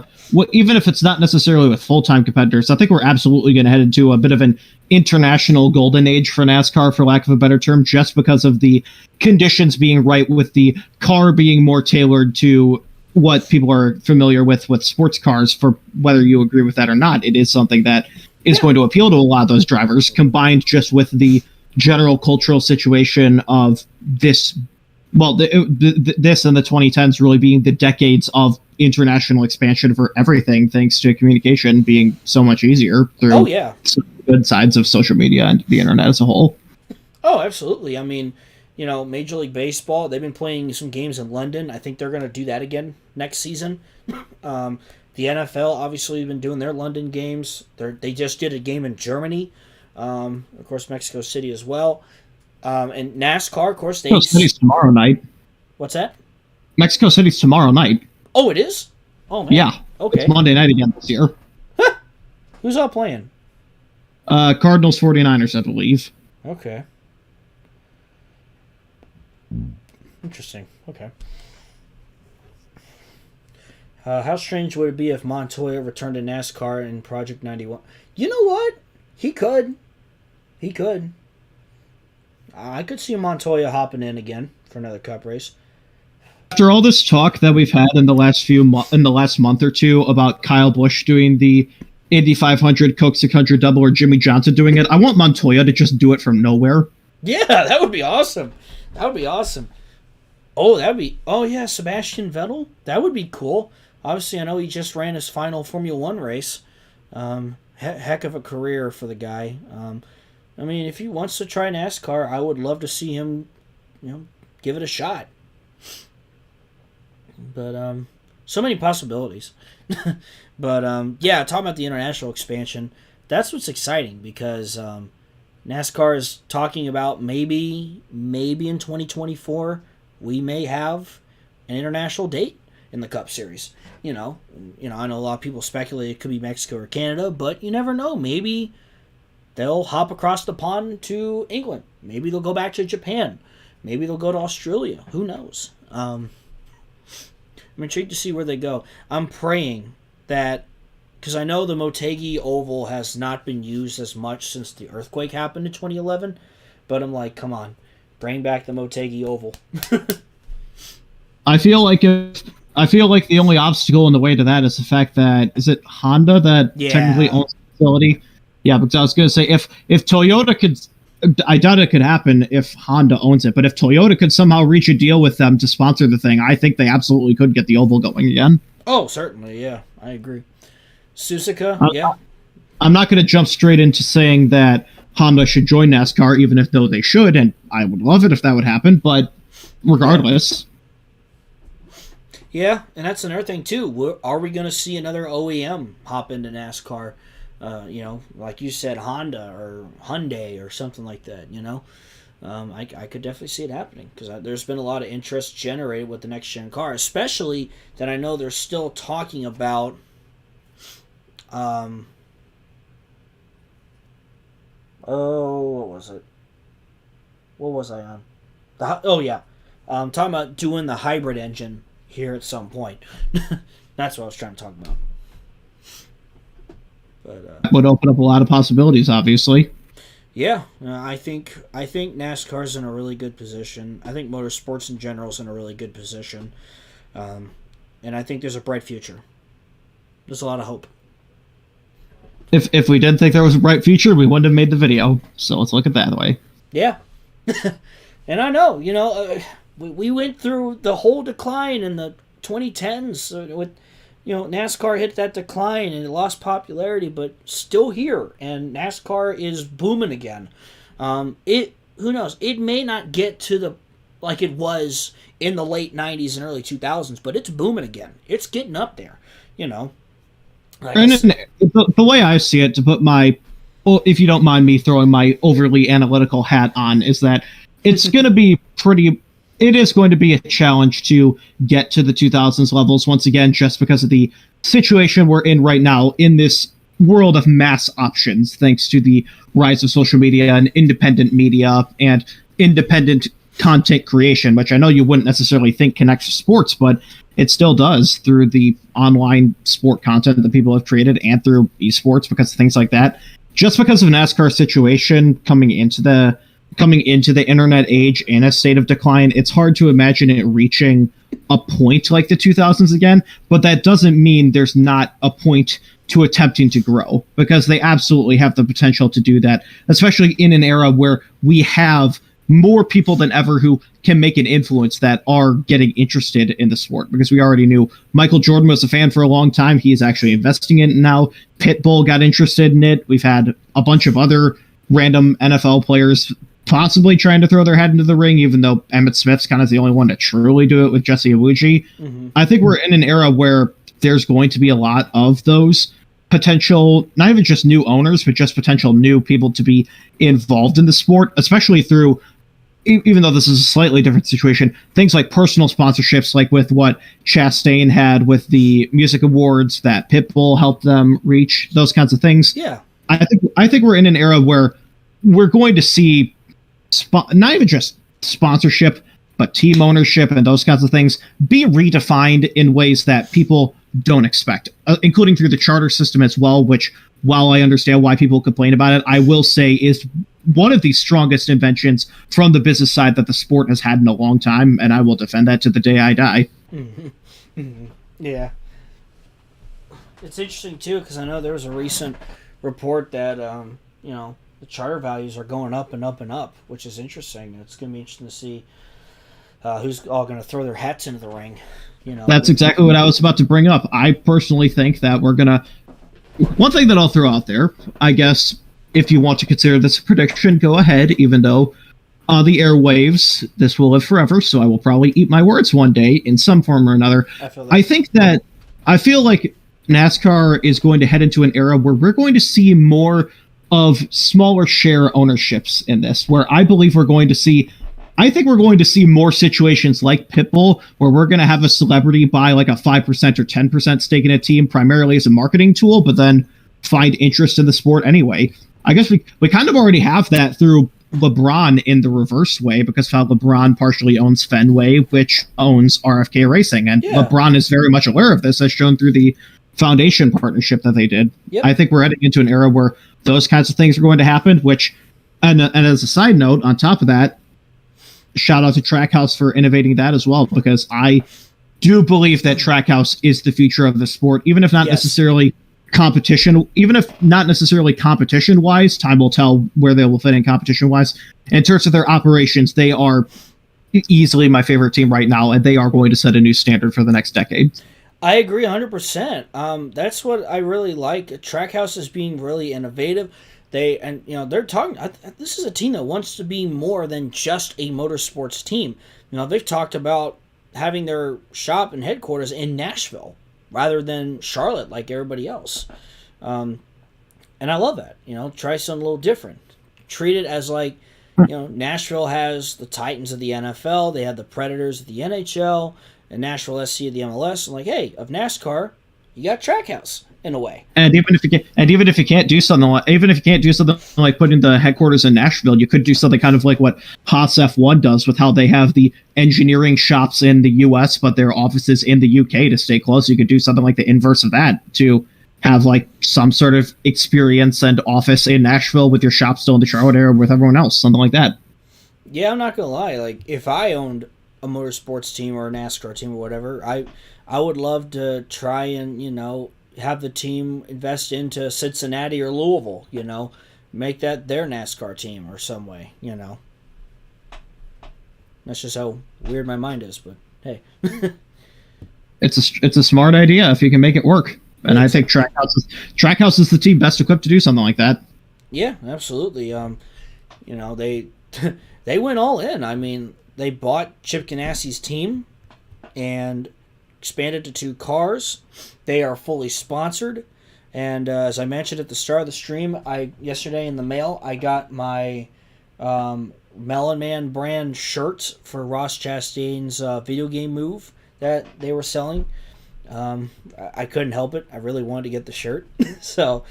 Speaker 2: even if it's not necessarily with full-time competitors, I think we're absolutely going to head into a bit of an international golden age for NASCAR, for lack of a better term, just because of the conditions being right, with the car being more tailored to what people are familiar with sports cars. For whether you agree with that or not, it is something that is going to appeal to a lot of those drivers, combined just with the general cultural situation of this. Well, this and the 2010s really being the decades of international expansion for everything, thanks to communication being so much easier through some good sides of social media and the internet as a whole.
Speaker 1: Oh, absolutely. I mean, Major League Baseball, they've been playing some games in London. I think they're going to do that again next season. The NFL, obviously, have been doing their London games. They just did a game in Germany. Of course, Mexico City as well. And NASCAR, of course,
Speaker 2: Mexico City's tomorrow night.
Speaker 1: What's that?
Speaker 2: Mexico City's tomorrow night.
Speaker 1: Oh, it is? Oh, man.
Speaker 2: Yeah.
Speaker 1: Okay.
Speaker 2: It's Monday night again this year.
Speaker 1: Who's all playing?
Speaker 2: Cardinals 49ers, I believe.
Speaker 1: Okay. Interesting. Okay. How strange would it be if Montoya returned to NASCAR in Project 91? You know what? He could. I could see Montoya hopping in again for another Cup race.
Speaker 2: After all this talk that we've had in the last month or two about Kyle Busch doing the Indy 500, Coke 600 double, or Jimmy Johnson doing it, I want Montoya to just do it from nowhere.
Speaker 1: Yeah, that would be awesome. Oh, yeah, Sebastian Vettel. That would be cool. Obviously, I know he just ran his final Formula 1 race. Heck of a career for the guy. I mean, if he wants to try NASCAR, I would love to see him, give it a shot. But, so many possibilities. But, yeah, talking about the international expansion, that's what's exciting because NASCAR is talking about maybe in 2024 we may have an international date in the Cup Series. I know a lot of people speculate it could be Mexico or Canada, but you never know. Maybe they'll hop across the pond to England. Maybe they'll go back to Japan. Maybe they'll go to Australia. Who knows? I'm intrigued to see where they go. I'm praying that, because I know the Motegi Oval has not been used as much since the earthquake happened in 2011, but I'm like, come on, bring back the Motegi Oval.
Speaker 2: I feel like the only obstacle in the way to that is the fact that, is it Honda that technically owns the facility? Yeah, because I was going to say, if Toyota could, I doubt it could happen if Honda owns it, but if Toyota could somehow reach a deal with them to sponsor the thing, I think they absolutely could get the Oval going again.
Speaker 1: Oh, certainly, yeah, I agree. Suzuka,
Speaker 2: I-
Speaker 1: yeah.
Speaker 2: I'm not going to jump straight into saying that Honda should join NASCAR, even if though they should, and I would love it if that would happen. But regardless,
Speaker 1: Yeah, and that's another thing too. Are we going to see another OEM hop into NASCAR? Like you said, Honda or Hyundai or something like that. I could definitely see it happening because there's been a lot of interest generated with the next gen car, especially that I know they're still talking about. What was it? What was I on? Talking about doing the hybrid engine here at some point. That's what I was trying to talk about. But
Speaker 2: that would open up a lot of possibilities, obviously.
Speaker 1: yeah, I think NASCAR's in a really good position. I think motorsports in general is in a really good position, and I think there's a bright future. There's a lot of hope.
Speaker 2: If we didn't think there was a bright future, we wouldn't have made the video. So let's look at that way.
Speaker 1: Yeah, and I know we went through the whole decline in the 2010s with NASCAR hit that decline and it lost popularity, but still here, and NASCAR is booming again. Who knows? It may not get to the like it was in the late 90s and early 2000s, but it's booming again. It's getting up there,
Speaker 2: And the way I see it, to put my, if you don't mind me throwing my overly analytical hat on, is that it's going to be it is going to be a challenge to get to the 2000s levels once again, just because of the situation we're in right now in this world of mass options, thanks to the rise of social media and independent media and independent content creation, which I know you wouldn't necessarily think connects to sports, but it still does through the online sport content that people have created and through esports because of things like that. Just because of NASCAR's situation coming into the internet age in a state of decline, it's hard to imagine it reaching a point like the 2000s again, but that doesn't mean there's not a point to attempting to grow, because they absolutely have the potential to do that, especially in an era where we have more people than ever who can make an influence that are getting interested in the sport, because we already knew Michael Jordan was a fan for a long time. He is actually investing in it now. Pitbull got interested in it. We've had a bunch of other random NFL players possibly trying to throw their head into the ring, even though Emmitt Smith's kind of the only one to truly do it with Jesse Iwuji. Mm-hmm. I think we're in an era where there's going to be a lot of those potential, not even just new owners, but just potential new people to be involved in the sport, especially through, even though this is a slightly different situation, things like personal sponsorships, like with what Chastain had with the music awards that Pitbull helped them reach, those kinds of things.
Speaker 1: Yeah.
Speaker 2: I think we're in an era where we're going to see not even just sponsorship, but team ownership and those kinds of things be redefined in ways that people don't expect, including through the charter system as well, which, while I understand why people complain about it, I will say is one of the strongest inventions from the business side that the sport has had in a long time, and I will defend that to the day I die.
Speaker 1: Mm-hmm. Mm-hmm. Yeah. It's interesting, too, because I know there was a recent report that, the charter values are going up and up and up, which is interesting. It's going to be interesting to see who's all going to throw their hats into the ring.
Speaker 2: That's exactly what I was about to bring up. I personally think that we're going to... One thing that I'll throw out there, I guess, if you want to consider this a prediction, go ahead, even though on the airwaves, this will live forever, so I will probably eat my words one day in some form or another. I feel like NASCAR is going to head into an era where we're going to see more of smaller share ownerships in this, where I believe we're going to see... I think we're going to see more situations like Pitbull, where we're going to have a celebrity buy like a 5% or 10% stake in a team, primarily as a marketing tool, but then find interest in the sport anyway. I guess we kind of already have that through LeBron in the reverse way, because LeBron partially owns Fenway, which owns RFK Racing. And LeBron is very much aware of this, as shown through the foundation partnership that they did. Yep. I think we're heading into an era where those kinds of things are going to happen, which, and as a side note, on top of that, shout out to Trackhouse for innovating that as well, because I do believe that Trackhouse is the future of the sport, even if not necessarily competition, even if not necessarily competition wise. Time will tell where they will fit in competition wise. In terms of their operations, they are easily my favorite team right now, and they are going to set a new standard for the next decade.
Speaker 1: I agree 100%. That's what I really like. Trackhouse is being really innovative. They're talking. This is a team that wants to be more than just a motorsports team. They've talked about having their shop and headquarters in Nashville rather than Charlotte like everybody else. Um, and I love that. Try something a little different. Treat it as like, Nashville has the Titans of the NFL, they have the Predators of the NHL, and Nashville SC of the MLS. And like, hey, of NASCAR, you got Trackhouse in a way.
Speaker 2: Even if you can't do something like putting the headquarters in Nashville, you could do something kind of like what Haas F1 does with how they have the engineering shops in the US but their offices in the UK to stay close. You could do something like the inverse of that to have like some sort of experience and office in Nashville with your shop still in the Charlotte area with everyone else, something like that.
Speaker 1: Yeah, I'm not gonna lie. Like, if I owned a motorsports team or a NASCAR team or whatever, I would love to try and have the team invest into Cincinnati or Louisville. Make that their NASCAR team or some way. That's just how weird my mind is. But hey,
Speaker 2: it's a smart idea if you can make it work. And I think Trackhouse is the team best equipped to do something like that.
Speaker 1: Yeah, absolutely. They they went all in. I mean, they bought Chip Ganassi's team and expanded to 2 cars. They are fully sponsored, and as I mentioned at the start of the stream, yesterday in the mail I got my Melon Man brand shirts for Ross Chastain's video game move that they were selling. I couldn't help it. I really wanted to get the shirt. So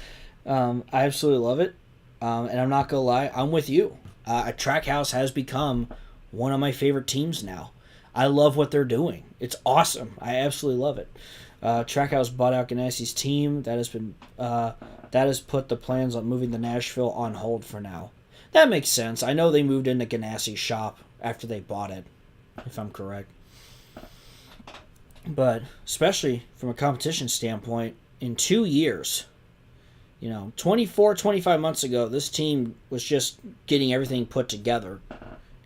Speaker 1: I absolutely love it. And I'm not going to lie, I'm with you. Trackhouse has become one of my favorite teams now. I love what they're doing. It's awesome. I absolutely love it. Trackhouse bought out Ganassi's team. That has put the plans on moving to Nashville on hold for now. That makes sense. I know they moved into Ganassi's shop after they bought it, if I'm correct. But especially from a competition standpoint, in 2 years, 24, 25 months ago, this team was just getting everything put together.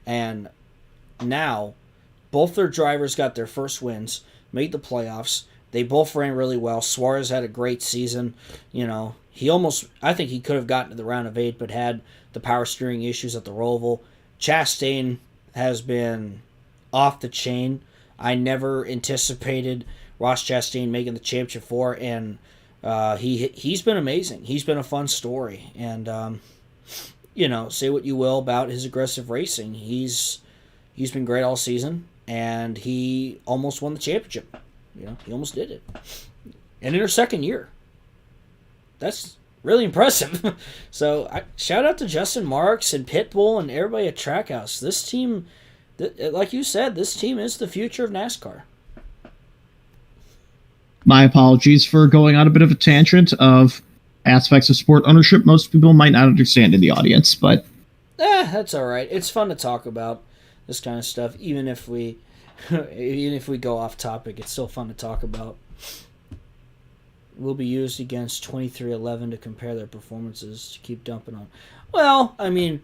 Speaker 1: And now, both their drivers got their first wins, made the playoffs. They both ran really well. Suarez had a great season. I think he could have gotten to the round of 8, but had the power steering issues at the Roval. Chastain has been off the chain. I never anticipated Ross Chastain making the championship 4, and he's been amazing. He's been a fun story, and say what you will about his aggressive racing, he's been great all season, and he almost won the championship. He almost did it, and in her second year. That's really impressive. So shout out to Justin Marks and Pitbull and everybody at Trackhouse. This team. Like you said, this team is the future of NASCAR.
Speaker 2: My apologies for going on a bit of a tangent of aspects of sport ownership most people might not understand in the audience, but
Speaker 1: that's all right. It's fun to talk about this kind of stuff, even if we go off topic. It's still fun to talk about. Will be used against 2311 to compare their performances. To keep dumping on. Well, I mean,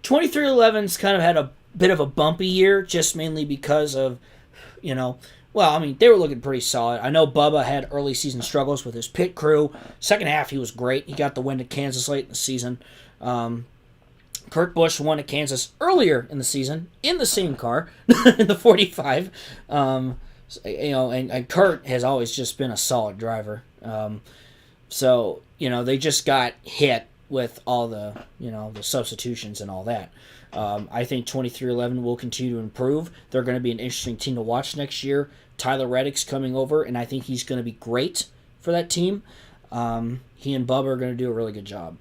Speaker 1: 2311's kind of had a bit of a bumpy year, just mainly because of, they were looking pretty solid. I know Bubba had early season struggles with his pit crew. Second half, he was great. He got the win at Kansas late in the season. Kurt Busch won at Kansas earlier in the season in the same car, in the 45. And Kurt has always just been a solid driver. So they just got hit with all the substitutions and all that. I think 2311 will continue to improve. They're going to be an interesting team to watch next year. Tyler Reddick's coming over, and I think he's going to be great for that team. He and Bubba are going to do a really good job.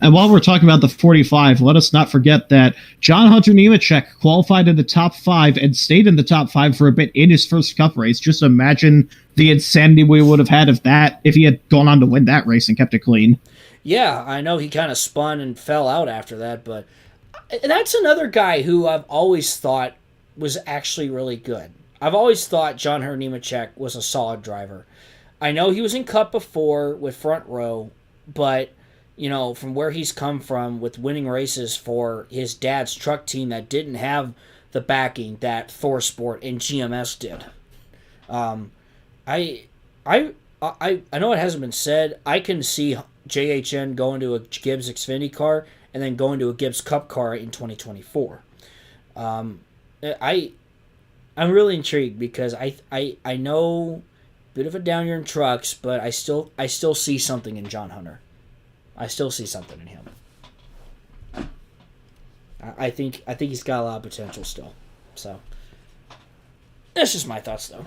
Speaker 2: And while we're talking about the 45, let us not forget that John Hunter Nemechek qualified in the top 5 and stayed in the top 5 for a bit in his first Cup race. Just imagine the insanity we would have had if he had gone on to win that race and kept it clean.
Speaker 1: Yeah, I know he kind of spun and fell out after that, but that's another guy who I've always thought was actually really good. I've always thought John Hunter Nemechek was a solid driver. I know he was in Cup before with Front Row, but from where he's come from with winning races for his dad's truck team that didn't have the backing that ThorSport and GMS did. I, I know it hasn't been said. I can see JHN going to a Gibbs Xfinity car and then going to a Gibbs Cup car in 2024. I I'm really intrigued because I know a bit of a down year in trucks, but I still see something in John Hunter. I still see something in him. I think he's got a lot of potential still. So that's just my thoughts though.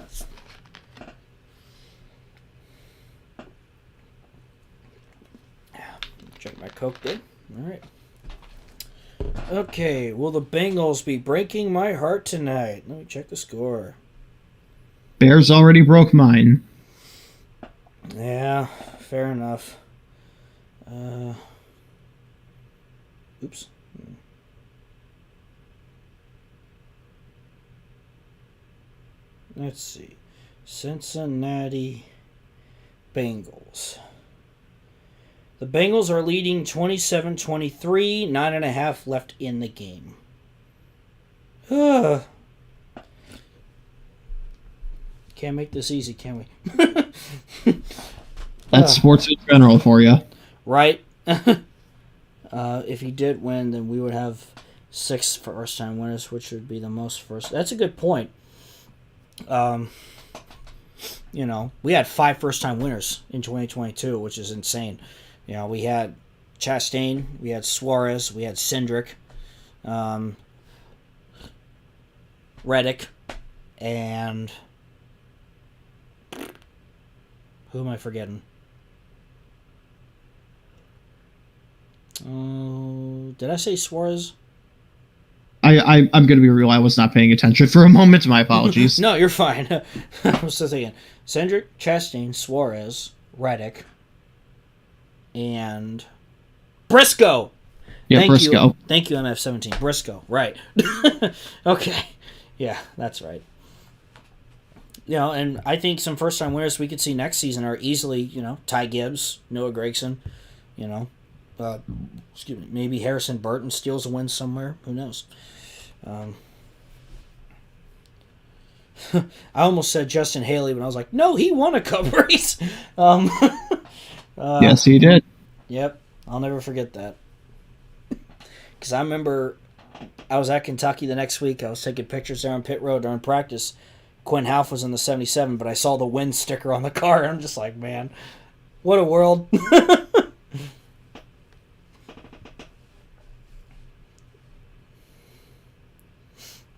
Speaker 1: Drink my Coke, good. All right. Okay, will the Bengals be breaking my heart tonight? Let me check the score.
Speaker 2: Bears already broke mine.
Speaker 1: Yeah, fair enough. Oops. Let's see. Cincinnati Bengals. The Bengals are leading 27-23, 9.5 left in the game. Can't make this easy, can we?
Speaker 2: That's sports in general for you.
Speaker 1: Right? If he did win, then we would have 6 first-time winners, which would be the most first. That's a good point. We had 5 first-time winners in 2022, which is insane. We had Chastain, we had Suarez, we had Cindric, Reddick, and who am I forgetting? Did I say Suarez?
Speaker 2: I'm going to be real. I was not paying attention for a moment. My apologies.
Speaker 1: No, you're fine. I was just thinking. Cindric, Chastain, Suarez, Reddick, and Briscoe.
Speaker 2: Yeah, Briscoe.
Speaker 1: Thank you, MF17. Briscoe, right. Okay. Yeah, that's right. And I think some first-time winners we could see next season are easily, Ty Gibbs, Noah Gragson, excuse me, maybe Harrison Burton steals a win somewhere. Who knows? I almost said Justin Haley, but I was like, no, he won a Cup race.
Speaker 2: Yes, he did.
Speaker 1: Yep, I'll never forget that. Because I remember I was at Kentucky the next week. I was taking pictures there on pit road during practice. Quinn Half was in the 77, but I saw the win sticker on the car, and I'm just like, man, what a world.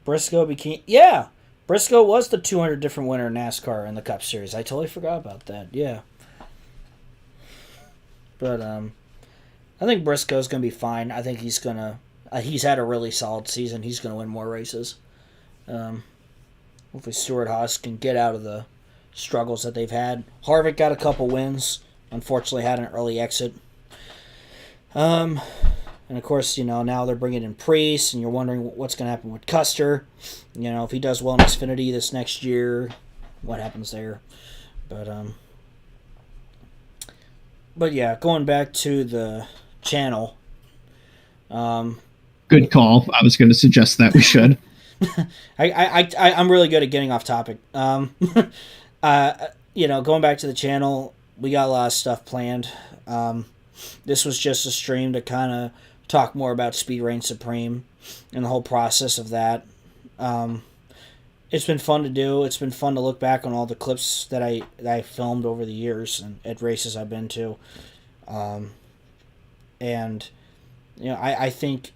Speaker 1: Briscoe became... Yeah, Briscoe was the 200 different winner in NASCAR in the Cup Series. I totally forgot about that, yeah. But I think Briscoe's going to be fine. I think he's going to... he's had a really solid season. He's going to win more races. Hopefully Stewart-Haas can get out of the struggles that they've had. Harvick got a couple wins. Unfortunately had an early exit. And, of course, now they're bringing in Priest, and you're wondering what's going to happen with Custer. If he does well in Xfinity this next year, what happens there. But yeah, going back to the channel.
Speaker 2: Good call. I was going to suggest that we should.
Speaker 1: I'm really good at getting off topic. Going back to the channel, we got a lot of stuff planned. This was just a stream to kind of talk more about Speed Reign Supreme and the whole process of that. It's been fun to do. It's been fun to look back on all the clips that I filmed over the years and at races I've been to. I think,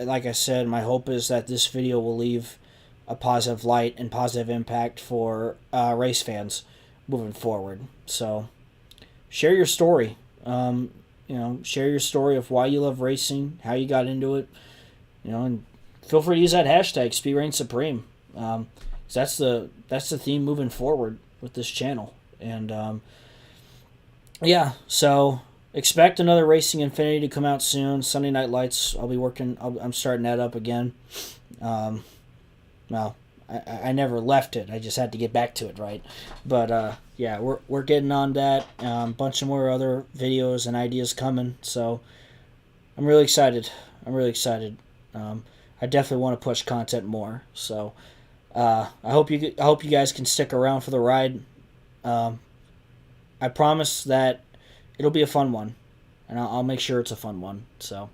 Speaker 1: like I said, my hope is that this video will leave a positive light and positive impact for race fans moving forward. So, share your story. Share your story of why you love racing, how you got into it, and feel free to use that hashtag Speed Reign Supreme. 'Cause that's the theme moving forward with this channel. And so expect another Racing Infinity to come out soon. Sunday Night Lights, I'll be working. I'm starting that up again. I never left it. I just had to get back to it, right? But we're getting on that. A bunch of more other videos and ideas coming. So I'm really excited. I definitely want to push content more. So I hope you guys can stick around for the ride. Um, I promise that it'll be a fun one, and I'll make sure it's a fun one. So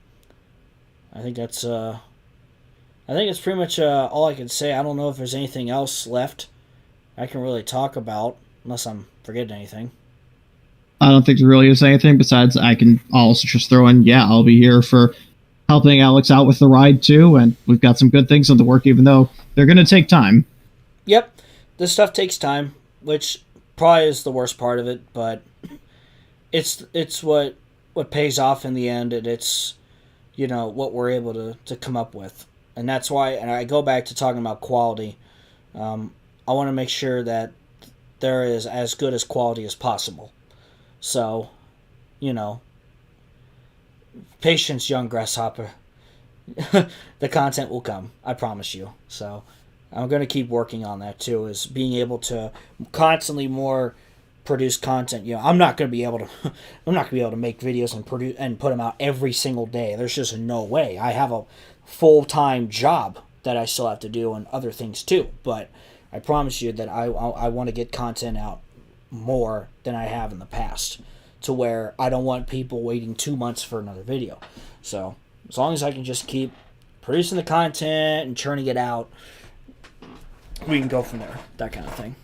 Speaker 1: I think that's pretty much all I can say. I don't know if there's anything else left I can really talk about, unless I'm forgetting anything.
Speaker 2: I don't think there really is anything besides I can also just throw in, yeah, I'll be here for helping Alex out with the ride too, and we've got some good things in the work, even though they're going to take time.
Speaker 1: Yep, this stuff takes time, which probably is the worst part of it, but it's what pays off in the end, and it's what we're able to come up with, and that's why. And I go back to talking about quality. I want to make sure that there is as good as quality as possible. So, you know, patience, young grasshopper. The content will come. I promise you. So, I'm going to keep working on that too. Is being able to constantly more produce content. I'm not going to be able to. I'm not going to be able to make videos and produce and put them out every single day. There's just no way. I have a full-time job that I still have to do and other things too. But I promise you that I want to get content out more than I have in the past, to where I don't want people waiting 2 months for another video. So as long as I can just keep producing the content and churning it out, we can go from there. That kind of thing.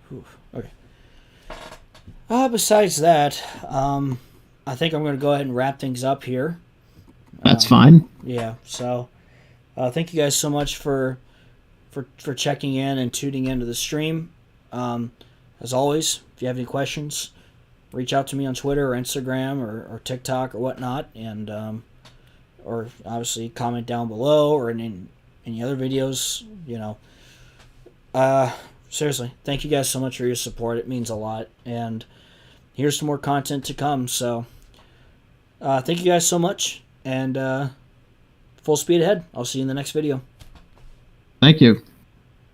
Speaker 1: Whew. Okay. Besides that, I think I'm going to go ahead and wrap things up here.
Speaker 2: That's fine.
Speaker 1: Yeah. So, thank you guys so much for checking in and tuning into the stream. As always, if you have any questions, reach out to me on Twitter or Instagram or TikTok or whatnot, and or obviously comment down below or in any other videos. Seriously, thank you guys so much for your support. It means a lot, and here's some more content to come. So, thank you guys so much, and full speed ahead. I'll see you in the next video.
Speaker 2: Thank you.